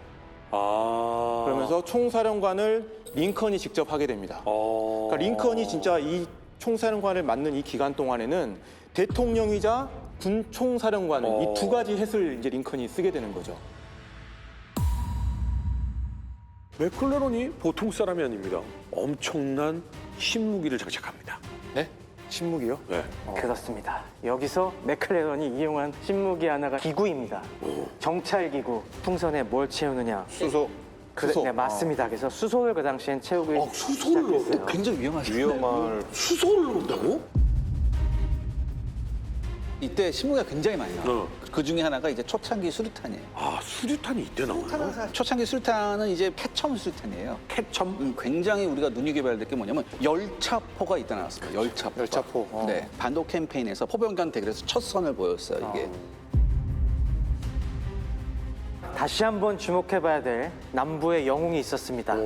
Speaker 5: 그러면서 총사령관을 링컨이 직접 하게 됩니다. 그러니까 링컨이 진짜 이 총사령관을 맡는 이 기간 동안에는 대통령이자 군 총사령관을 이 두 가지 햇을 이제 링컨이 쓰게 되는 거죠.
Speaker 3: 맥클레런이 보통 사람이 아닙니다. 엄청난 신무기를 장착합니다.
Speaker 5: 네? 신무기요?
Speaker 3: 네.
Speaker 2: 그렇습니다. 여기서 맥클레런이 이용한 신무기 하나가 기구입니다. 정찰기구. 풍선에 뭘 채우느냐.
Speaker 1: 수소
Speaker 5: 수소.
Speaker 2: 네, 맞습니다. 그래서 수소를 그 당시엔 채우고
Speaker 3: 수소를
Speaker 2: 시작했어요.
Speaker 4: 굉장히 위험하죠.
Speaker 1: 위험할
Speaker 3: 수소를 넣는다고?
Speaker 4: 이때 신무기가 굉장히 많이 나와요. 그 중에 하나가 이제 초창기 수류탄이에요.
Speaker 3: 아, 수류탄이 이때 나와요?
Speaker 4: 초창기 수류탄은 이제 폐첨 수류탄이에요.
Speaker 3: 캡첨?
Speaker 4: 굉장히 우리가 눈여겨봐야 될 게 뭐냐면 열차포가 이때 나왔습니다. 열차포.
Speaker 5: 열차포.
Speaker 4: 네, 반도 캠페인에서 포병간 대결에서 첫 선을 보였어요. 이게.
Speaker 2: 다시 한번 주목해봐야 될 남부의 영웅이 있었습니다.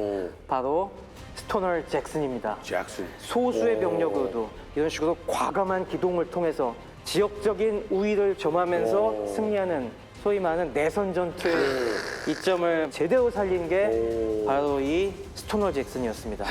Speaker 2: 바로 스토너 잭슨입니다.
Speaker 3: 잭슨.
Speaker 2: 소수의 병력으로도 이런 식으로 과감한 기동을 통해서 지역적인 우위를 점하면서 승리하는 소위 말하는 내선 전투의 이점을 제대로 살린 게 바로 이 스토너 잭슨이었습니다.